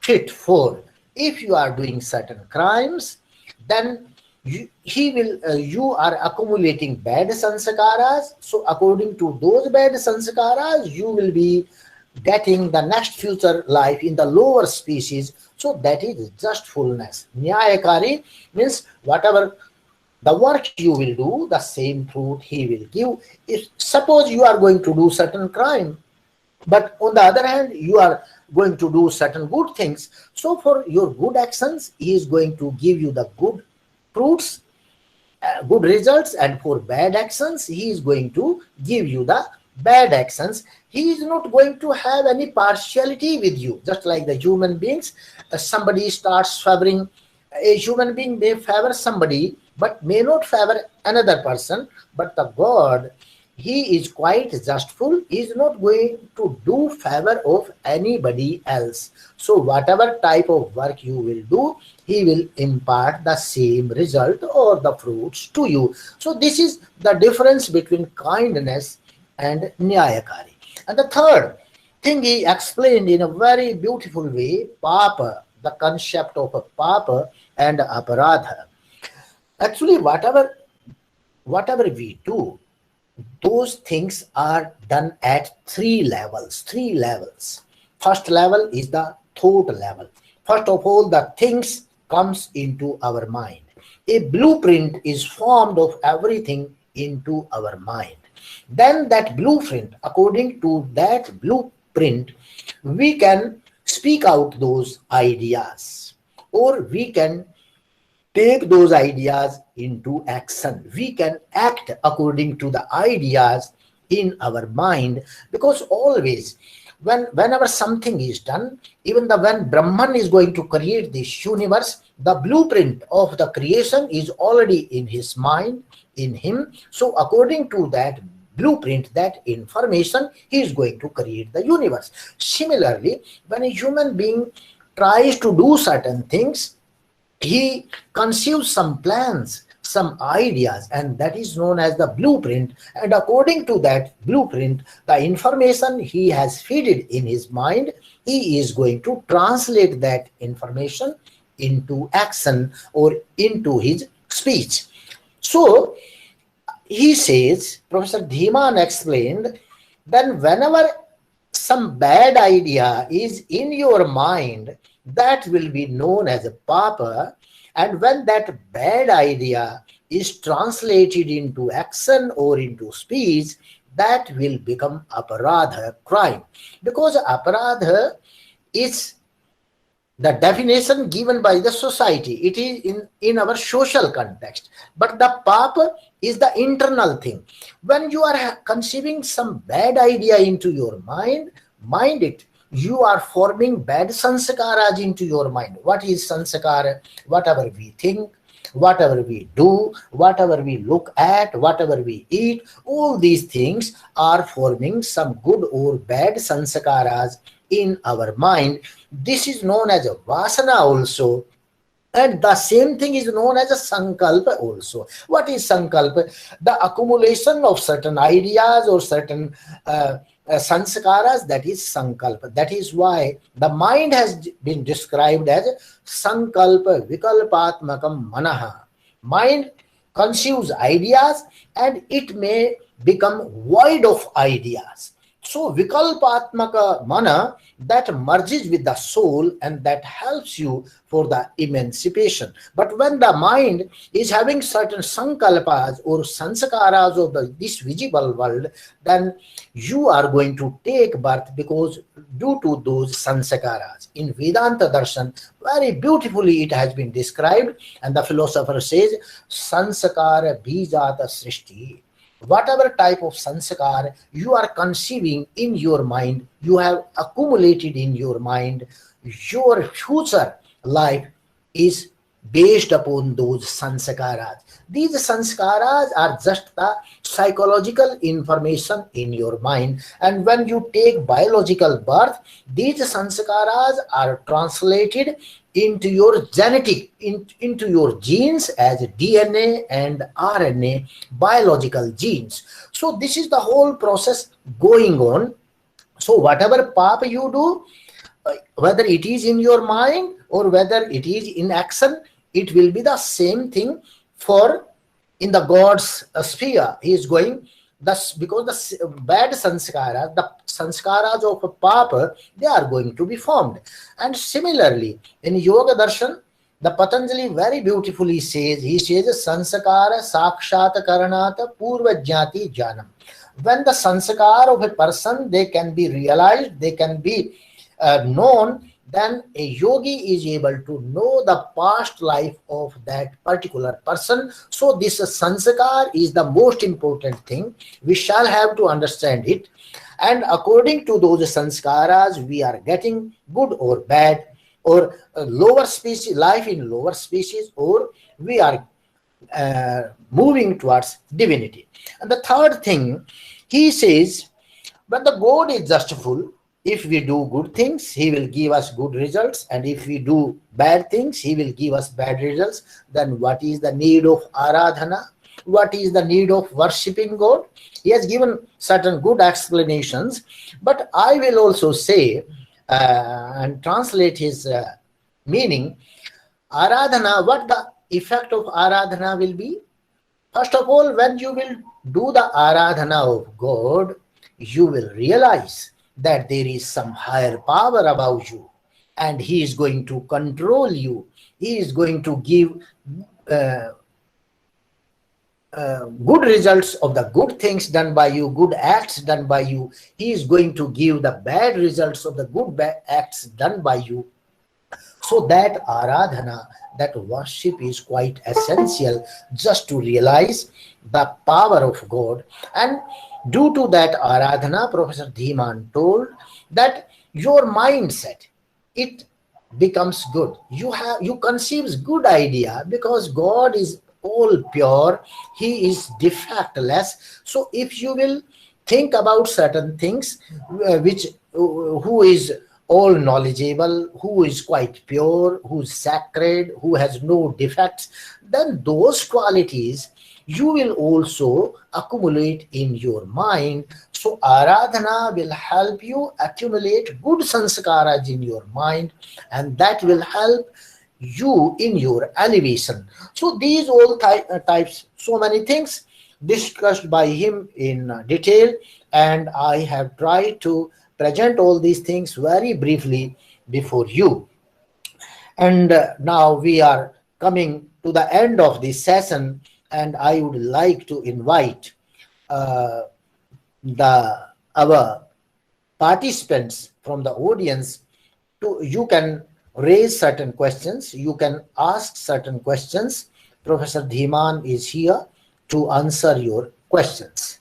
fit for. If you are doing certain crimes, then you are accumulating bad sanskaras. So according to those bad sanskaras, you will be getting the next future life in the lower species. So that is justfulness. Nyayakari means whatever the work you will do, the same fruit he will give. If suppose you are going to do certain crime, but on the other hand, you are going to do certain good things. So for your good actions, he is going to give you the good fruits, good results, and for bad actions, he is going to give you the bad actions. He is not going to have any partiality with you. Just like the human beings, somebody starts favoring, a human being may favor somebody, but may not favor another person. But the God, he is quite justful. He is not going to do favor of anybody else. So whatever type of work you will do, he will impart the same result or the fruits to you. So this is the difference between kindness and Nyayakari. And the third thing he explained in a very beautiful way, papa, the concept of a papa and aparadha. Actually, whatever we do, those things are done at three levels. First level is the thought level. First of all, the things comes into our mind. A blueprint is formed of everything into our mind. Then that blueprint, according to that blueprint, we can speak out those ideas, or we can take those ideas into action. We can act according to the ideas in our mind, because always whenever something is done, even when Brahman is going to create this universe, the blueprint of the creation is already in his mind, in him. So according to that blueprint, that information, he is going to create the universe. Similarly, when a human being tries to do certain things, he conceives some plans, some ideas, and that is known as the blueprint. And according to that blueprint, the information he has fed it in his mind, he is going to translate that information into action or into his speech. So he says, Professor Dhiman explained, then whenever some bad idea is in your mind, that will be known as a papa. And when that bad idea is translated into action or into speech, that will become aparadha, crime. Because aparadha is the definition given by the society. It is in our social context. But the papa is the internal thing. When you are conceiving some bad idea into your mind it. You are forming bad sanskaras into your mind. What is sanskara? Whatever we think, whatever we do, whatever we look at, whatever we eat, all these things are forming some good or bad sanskaras in our mind. This is known as a vasana also. And the same thing is known as a sankalpa also. What is sankalpa? The accumulation of certain ideas or certain sanskaras, that is sankalpa. That is why the mind has been described as sankalpa vikalpatmakam manaha. Mind conceives ideas and it may become void of ideas. So vikalpatmaka mana, that merges with the soul and that helps you for the emancipation. But when the mind is having certain sankalpas or sanskaras of this visible world, then you are going to take birth because due to those sanskaras. In Vedanta Darshan, very beautifully it has been described, and the philosopher says, sanskara bijata srishti. Whatever type of sanskar you are conceiving in your mind, you have accumulated in your mind, your future life is based upon those sanskaras. These sanskaras are just the psychological information in your mind, and when you take biological birth, these sanskaras are translated into your genetic, into your genes as DNA and RNA, biological genes. So this is the whole process going on. So whatever papa you do, whether it is in your mind or whether it is in action, it will be the same thing for in the God's sphere. He is going, thus because the bad sanskaras, the sanskaras of a papa, they are going to be formed. And similarly, in Yoga Darshan, the Patanjali very beautifully says, he says, sanskara sakshata karanata purva jnati janam. When the sanskar of a person, they can be realized, they can be known, then a yogi is able to know the past life of that particular person. So this sanskar is the most important thing. We shall have to understand it. And according to those sanskaras, we are getting good or bad, or lower species, life in lower species, or we are moving towards divinity. And the third thing, he says, but the God is just full. If we do good things, he will give us good results. And if we do bad things, he will give us bad results. Then what is the need of aradhana? What is the need of worshipping God? He has given certain good explanations. But I will also say and translate his meaning. Aradhana, what the effect of aradhana will be? First of all, when you will do the aradhana of God, you will realize that there is some higher power above you and he is going to control you. He is going to give good results of the good things done by you, good acts done by you. He is going to give the bad results of the good acts done by you. So that aradhana, that worship is quite essential just to realize the power of God. And due to that aradhana, Professor Dhiman told that your mindset, it becomes good. You conceive good idea because God is all pure, he is defectless. So if you will think about certain things, who is all knowledgeable, who is quite pure, who is sacred, who has no defects, then those qualities you will also accumulate in your mind. So Aradhana will help you accumulate good sanskaras in your mind, and that will help you in your elevation. So these all types, so many things discussed by him in detail, and I have tried to present all these things very briefly before you. And now we are coming to the end of this session, and I would like to invite our participants from the audience to, you can raise certain questions, you can ask certain questions. Professor Dhiman is here to answer your questions.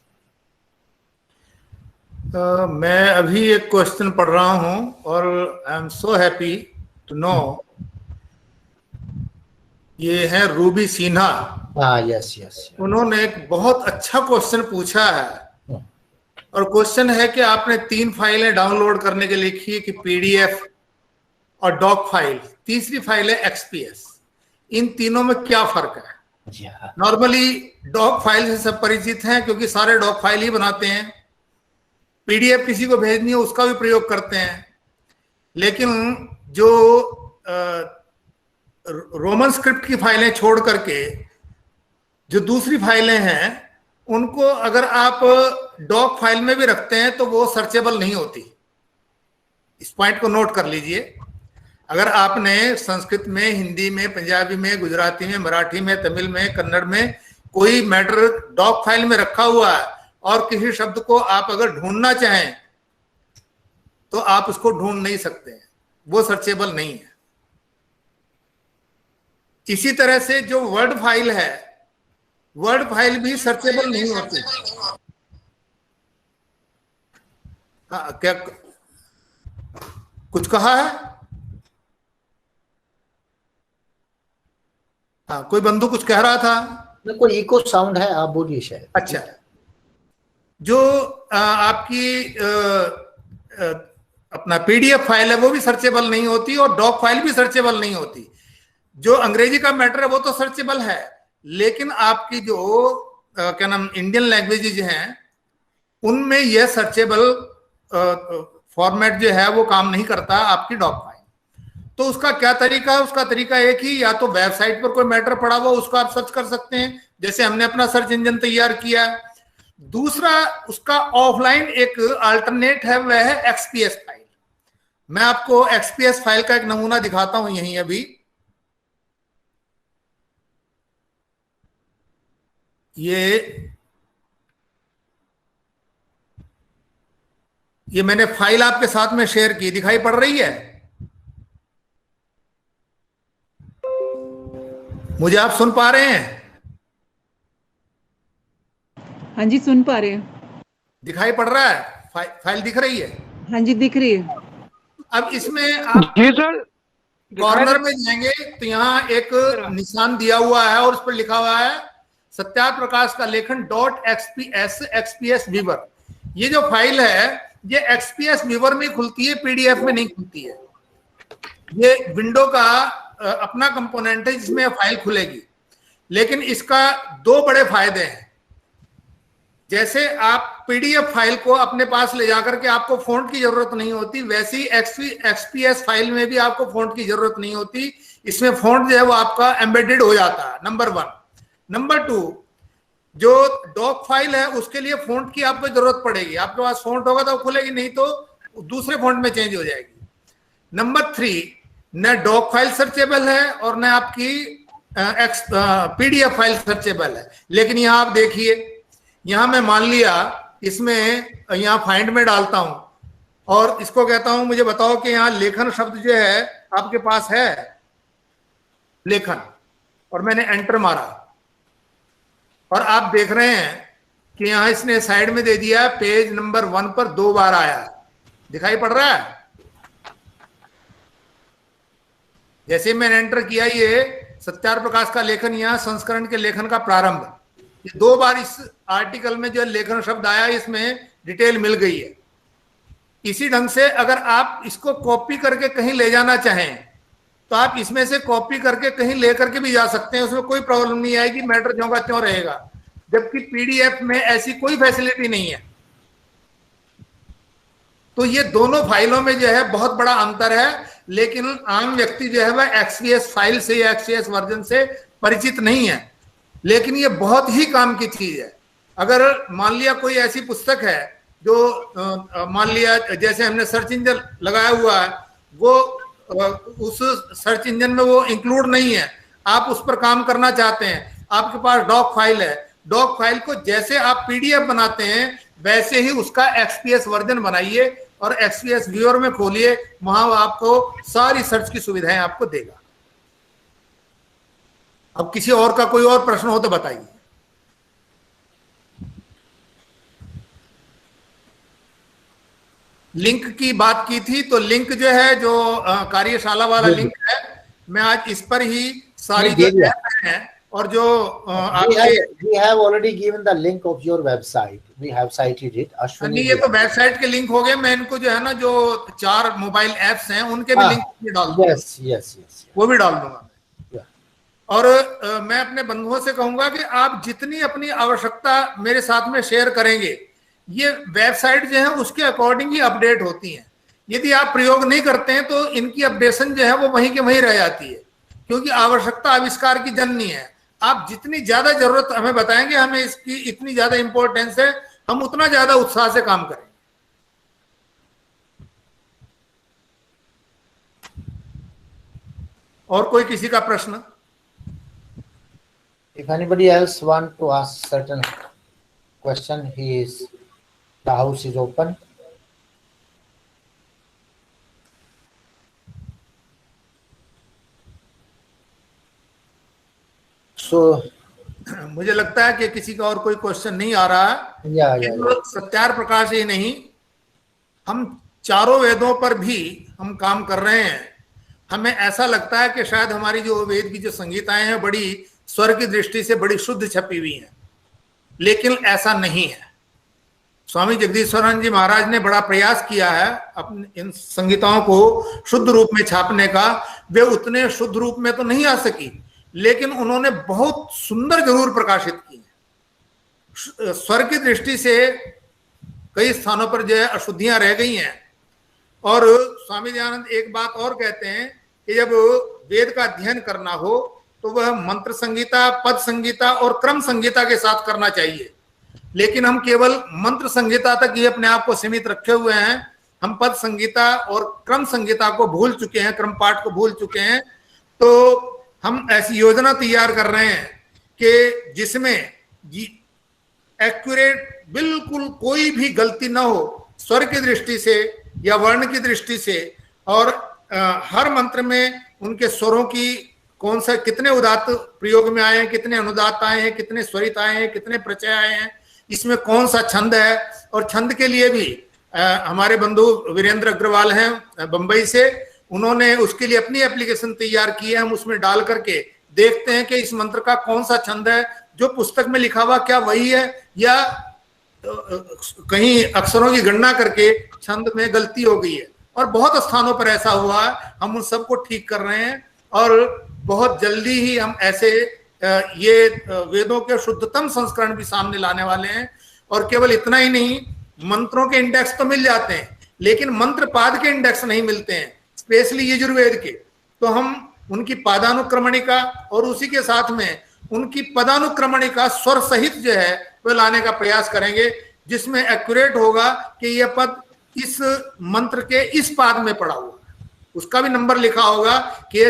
मैं अभी एक question पढ़ रहा हूं और I am so happy to know, ये है Ruby Sinha. Yes yes, उन्होंने एक बहुत अच्छा क्वेश्चन पूछा है, और क्वेश्चन है कि आपने 3 फाइलें डाउनलोड करने के लिए लिखी है कि पीडीएफ और डॉक फाइल, तीसरी फाइल है एक्सपीएस, इन तीनों में क्या फर्क है? नॉर्मली डॉक फाइल से सब परिचित हैं क्योंकि सारे डॉक फाइल ही बनाते हैं, पीडीएफ किसी को भेजनी है उसका भी प्रयोग करते हैं, लेकिन जो रोमन स्क्रिप्ट की फाइलें छोड़ करके जो दूसरी फाइलें हैं उनको अगर आप डॉक फाइल में भी रखते हैं तो वो सर्चेबल नहीं होती। इस पॉइंट को नोट कर लीजिए। अगर आपने संस्कृत में, हिंदी में, पंजाबी में, गुजराती में, मराठी में, तमिल में, कन्नड़ में कोई मैटर डॉक फाइल में रखा हुआ है और किसी शब्द को आप अगर ढूंढना चाहें तो आप उसको ढूंढ नहीं सकते हैं, वो सर्चेबल नहीं है। इसी तरह से जो वर्ड फाइल है, वर्ड फाइल भी सर्चेबल नहीं होती। क्या कुछ कहा है? कोई बंधु कुछ कह रहा था? कोई इको साउंड है, आप बोलिए शायद। अच्छा, जो आपकी अपना पीडीएफ फाइल है वो भी सर्चेबल नहीं होती और डॉक फाइल भी सर्चेबल नहीं होती। जो अंग्रेजी का मैटर है वो तो सर्चेबल है, लेकिन आपकी जो क्या नाम इंडियन लैंग्वेजेज हैं उनमें यह सर्चेबल फॉर्मेट जो है वो काम नहीं करता आपकी डॉक फाइल। तो उसका क्या तरीका है? उसका तरीका एक ही, या तो वेबसाइट पर कोई मैटर पड़ा हुआ उसको आप सर्च कर सकते हैं, जैसे हमने अपना सर्च इंजन तैयार किया। दूसरा उसका ऑफलाइन एक अल्टरनेट है, वह है एक्सपीएस फाइल। मैं आपको एक्सपीएस फाइल का एक नमूना दिखाता हूं यहीं अभी। ये मैंने फाइल आपके साथ में शेयर की, दिखाई पड़ रही है? मुझे आप सुन पा रहे हैं? हाँ जी, सुन पा रहे हैं। दिखाई पड़ रहा है? फाइल दिख रही है? हाँ जी, दिख रही है। अब इसमें आप जी सर, कॉर्नर में जाएंगे तो यहाँ एक निशान दिया हुआ है और उस पर लिखा हुआ है सत्यार्थ प्रकाश का लेखन .xps वीवर। ये जो फाइल है ये एक्सपीएस वीवर में खुलती है, पीडीएफ में नहीं खुलती है। ये विंडो का अपना कंपोनेंट है जिसमें फाइल खुलेगी, लेकिन इसका 2 बड़े फायदे हैं। जैसे आप पीडीएफ फाइल को अपने पास ले जाकर के आपको फॉन्ट की जरूरत नहीं होती, वैसी एक्सपीएस फाइल में भी आपको फॉन्ट की जरूरत नहीं होती। इसमें फॉन्ट जो है वो आपका एम्बेडेड हो जाता है, नंबर 1। नंबर 2, जो डॉक फाइल है उसके लिए फॉन्ट की आपको जरूरत पड़ेगी। आपके पास फॉन्ट होगा तो खुलेगी, नहीं तो दूसरे फॉन्ट में चेंज हो जाएगी। नंबर 3, न डॉक फाइल सर्चेबल है और न आपकी पीडीएफ फाइल सर्चेबल है। लेकिन यहाँ आप देखिए, यहाँ मैं मान लिया इसमें यहाँ फाइंड में डालता हूं और इसको कहता हूं मुझे बताओ कि यहाँ लेखन शब्द जो है आपके पास है, लेखन, और मैंने एंटर मारा और आप देख रहे हैं कि यहाँ इसने साइड में दे दिया पेज नंबर 1 पर 2 बार आया। दिखाई पड़ रहा है? जैसे मैंने एंटर किया ये सत्यार प्रकाश का लेखन यहाँ संस्करण के लेखन का प्रारंभ, ये 2 बार इस आर्टिकल में जो लेखन शब्द आया इसमें डिटेल मिल गई है। इसी ढंग से अगर आप इसको कॉपी करके कहीं ले जाना चाहें तो आप इसमें से कॉपी करके कहीं ले करके भी जा सकते हैं, उसमें कोई प्रॉब्लम नहीं आएगी, मैटर ज्यों का त्यों रहेगा। जबकि पीडीएफ में ऐसी कोई फैसिलिटी नहीं है। तो ये दोनों फाइलों में जो है बहुत बड़ा अंतर है, लेकिन आम व्यक्ति जो है वह एक्सवीएस फाइल से या एक्सवीएस वर्जन से परिचित नहीं है, लेकिन ये बहुत ही काम की चीज है। अगर मान लिया कोई ऐसी पुस्तक है जो मान लिया जैसे हमने सर्च इंजन लगाया हुआ है, वो उस सर्च इंजन में वो इंक्लूड नहीं है, आप उस पर काम करना चाहते हैं, आपके पास डॉक फाइल है, डॉक फाइल को जैसे आप पीडीएफ बनाते हैं वैसे ही उसका एक्सपीएस वर्जन बनाइए और एक्सपीएस व्यूअर में खोलिए, वहां आपको सारी सर्च की सुविधाएं आपको देगा। अब किसी और का कोई और प्रश्न हो तो बताइए। लिंक की बात की थी, तो लिंक जो है जो कार्यशाला वाला लिंक है, मैं आज इस पर ही सारी जो है और जो we have already given the link of your website, we have cited it। Ashwini, ये तो वेबसाइट के लिंक हो गए, मैं इनको जो है ना जो 4 मोबाइल एप्स हैं उनके भी लिंक भी डाल दूंगा। yes, वो भी डाल दूंगा। और मैं अपने बंधुओं से कहूंगा कि आप जितनी अपनी आवश्यकता मेरे साथ में शेयर करेंगे, ये वेबसाइट जो है उसके अकॉर्डिंग ही अपडेट होती हैं। यदि आप प्रयोग नहीं करते हैं तो इनकी अपडेशन जो है वो वहीं के वहीं रह जाती है, क्योंकि आवश्यकता आविष्कार की जननी है। आप जितनी ज्यादा जरूरत हमें बताएंगे, हमें इसकी इतनी ज्यादा इंपॉर्टेंस है, हम उतना ज्यादा उत्साह से काम करेंगे। और कोई किसी का प्रश्न? If anybody else want to ask certain question, the house is open. So मुझे लगता है कि किसी का और कोई क्वेश्चन नहीं आ रहा है। yeah. सत्यार प्रकाश ही नहीं, हम चारों वेदों पर भी हम काम कर रहे हैं। हमें ऐसा लगता है कि शायद हमारी जो वेद की जो संहिताएं हैं बड़ी स्वर की दृष्टि से बड़ी शुद्ध छपी हुई हैं, लेकिन ऐसा नहीं है। स्वामी जगदीश्वरानंद जी महाराज ने बड़ा प्रयास किया है अपने इन संहिताओं को शुद्ध रूप में छापने का। वे उतने शुद्ध रूप में तो नहीं आ सकी, लेकिन उन्होंने बहुत सुंदर जरूर प्रकाशित की है। स्वर की दृष्टि से कई स्थानों पर जो है अशुद्धियां रह गई हैं। और स्वामी दयानंद एक बात और कहते हैं कि जब वेद का अध्ययन करना हो तो वह मंत्र संहिता, पद संहिता और क्रम संहिता के साथ करना चाहिए। लेकिन हम केवल मंत्र संहिता तक ही अपने आप को सीमित रखे हुए हैं। हम पद संहिता और क्रम संहिता को भूल चुके हैं, क्रम पाठ को भूल चुके हैं। तो हम ऐसी योजना तैयार कर रहे हैं कि जिसमें एक्यूरेट बिल्कुल कोई भी गलती ना हो, स्वर की दृष्टि से या वर्ण की दृष्टि से, और हर मंत्र में उनके स्वरों की कौन सा कितने उदात्त प्रयोग में आए हैं, कितने अनुदात आए हैं, कितने स्वरित आए हैं, कितने प्रचय आए हैं, इसमें कौन सा छंद है। और छंद के लिए भी हमारे बंधु वीरेंद्र अग्रवाल हैं बंबई से, उन्होंने उसके लिए अपनी एप्लीकेशन तैयार की है। हम उसमें डाल करके देखते हैं कि इस मंत्र का कौन सा छंद है, जो पुस्तक में लिखा हुआ क्या वही है या कहीं अक्षरों की गणना करके छंद में गलती हो गई है। और बहुत स्थानों पर ऐसा हुआ है, हम उन सबको ठीक कर रहे हैं और बहुत जल्दी ही हम ऐसे ये वेदों के शुद्धतम संस्करण भी सामने लाने वाले हैं। और केवल इतना ही नहीं, मंत्रों के इंडेक्स तो मिल जाते हैं, लेकिन मंत्र पाद के इंडेक्स नहीं मिलते हैं, स्पेशली यजुर्वेद के। तो हम उनकी पादानुक्रमणिका और उसी के साथ में उनकी पदानुक्रमणिका स्वर सहित जो है वह लाने का प्रयास करेंगे, जिसमें एक्यूरेट होगा कि यह पद इस मंत्र के इस पाद में पड़ा हुआ, उसका भी नंबर लिखा होगा कि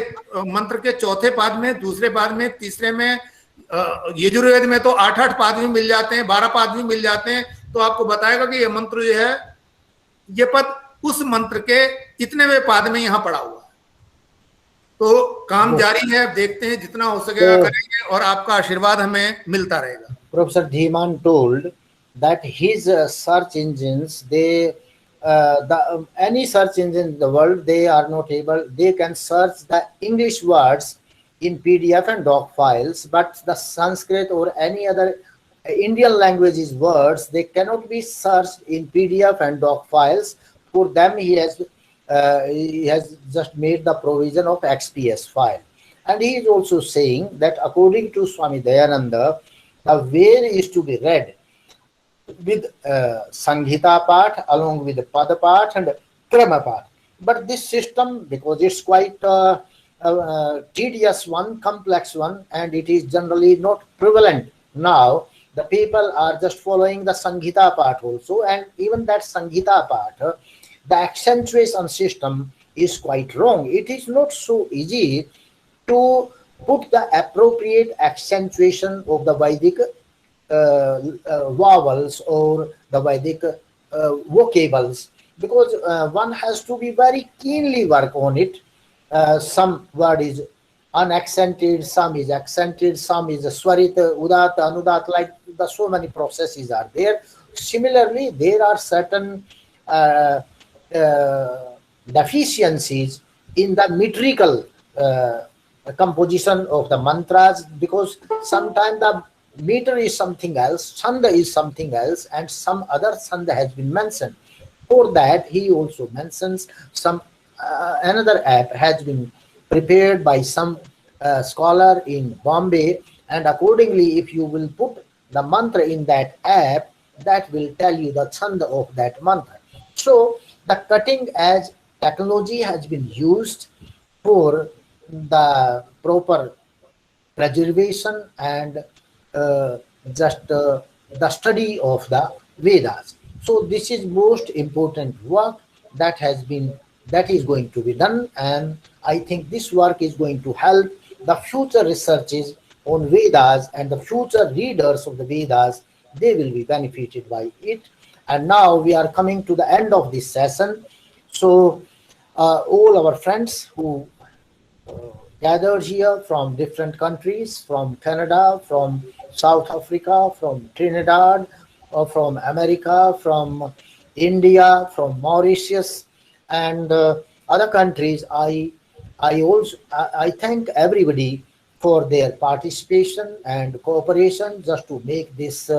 मंत्र के चौथे पाद में, दूसरे पाद में, तीसरे में। यजुर्वेद में तो 8-8 पाद भी मिल जाते हैं, 12 पाद भी मिल जाते हैं। तो आपको बताएगा कि यह मंत्र जो है, यह पद उस मंत्र के इतने पाद में यहां पड़ा हुआ है। तो काम जारी है, देखते हैं जितना हो सकेगा करेंगे और आपका आशीर्वाद हमें मिलता रहेगा। Professor Dhiman told that his search engines, any search engine in the world, they are not able, they can search the English words in PDF and doc files, but the Sanskrit or any other Indian languages words, they cannot be searched in PDF and doc files. For them, he has just made the provision of XPS file. And he is also saying that according to Swami Dayananda, the Ved is to be read with Sanghita part along with Pada part and Krama part. But this system, because it's quite tedious one, complex one, and it is generally not prevalent now, the people are just following the Sanghita part also, and even that Sanghita part, the accentuation system is quite wrong. It is not so easy to put the appropriate accentuation of the Vedic vowels or the Vedic vocables, because one has to be very keenly work on it. Some word is unaccented, some is accented, some is swarita, udata, anudata, like so many processes are there. Similarly, there are certain deficiencies in the metrical composition of the mantras, because sometimes the meter is something else, chanda is something else, and some other chanda has been mentioned. For that, he also mentions some another app has been prepared by some scholar in Bombay, and accordingly, if you will put the mantra in that app, that will tell you the chanda of that mantra. So the cutting edge technology has been used for the proper preservation and just the study of the Vedas. So this is most important work that is going to be done, and I think this work is going to help the future researches on Vedas, and the future readers of the Vedas, they will be benefited by it. And now we are coming to the end of this session. So all our friends who gathered here from different countries, from Canada, from South Africa, from Trinidad, or from America, from India, from Mauritius, and other countries, I thank everybody for their participation and cooperation just to make this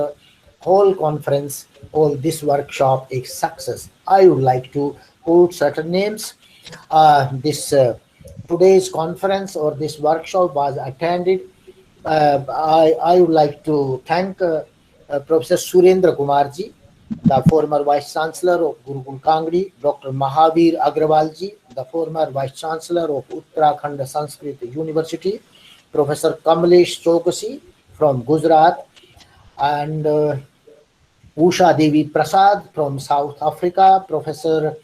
whole conference or this workshop a success. I would like to quote certain names. Today's conference or this workshop was attended. I would like to thank Professor Surendra Kumarji, the former Vice Chancellor of Gurukul Kangdi, Dr. Mahavir Agrawalji, the former Vice Chancellor of Uttarakhand Sanskrit University, Professor Kamlesh Chokasi from Gujarat, and Usha Devi Prasad from South Africa, Professor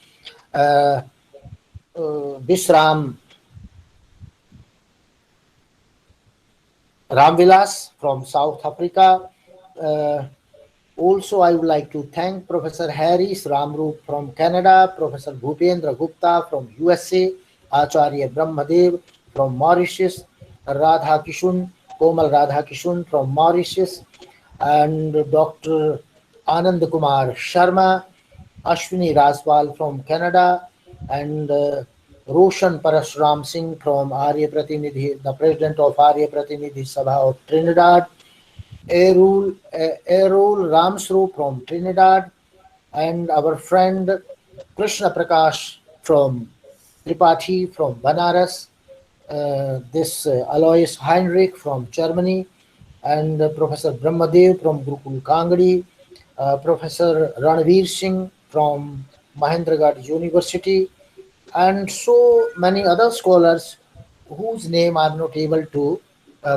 Visram Ramvilas from South Africa. Also, I would like to thank Professor Harris Ramroop from Canada, Professor Bhupendra Gupta from USA, Acharya Brahmadev from Mauritius, Komal Radhakishun from Mauritius, and Dr. Anand Kumar Sharma, Ashwini Rajpal from Canada, and Roshan Parashuram Singh from Arya Pratinidhi, the President of Arya Pratinidhi Sabha of Trinidad, Erul Ramsru from Trinidad, and our friend Krishna Prakash from Tripathi from Banaras, Alois Heinrich from Germany, and Professor Brahmadev from Gurukul Kangdi, Professor Ranveer Singh from Mahendragarh University, and so many other scholars whose name I am not able to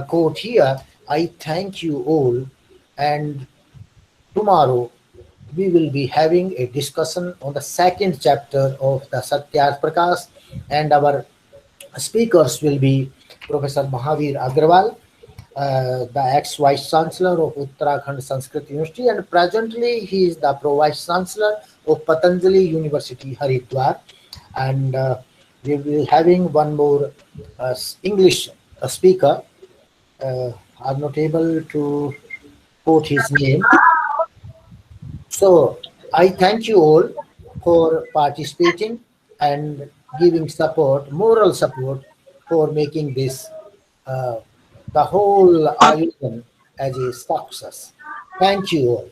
quote here. I thank you all, and tomorrow we will be having a discussion on the second chapter of the Satyarth Prakash, and our speakers will be Professor Mahavir Agrawal, the ex-Vice Chancellor of Uttarakhand Sanskrit University, and presently he is the Pro-Vice Chancellor of Patanjali University, Haridwar, and we will be having one more English speaker. I'm not able to quote his name. So I thank you all for participating and giving support, moral support, for making this the whole Ayushman as a success. Thank you all.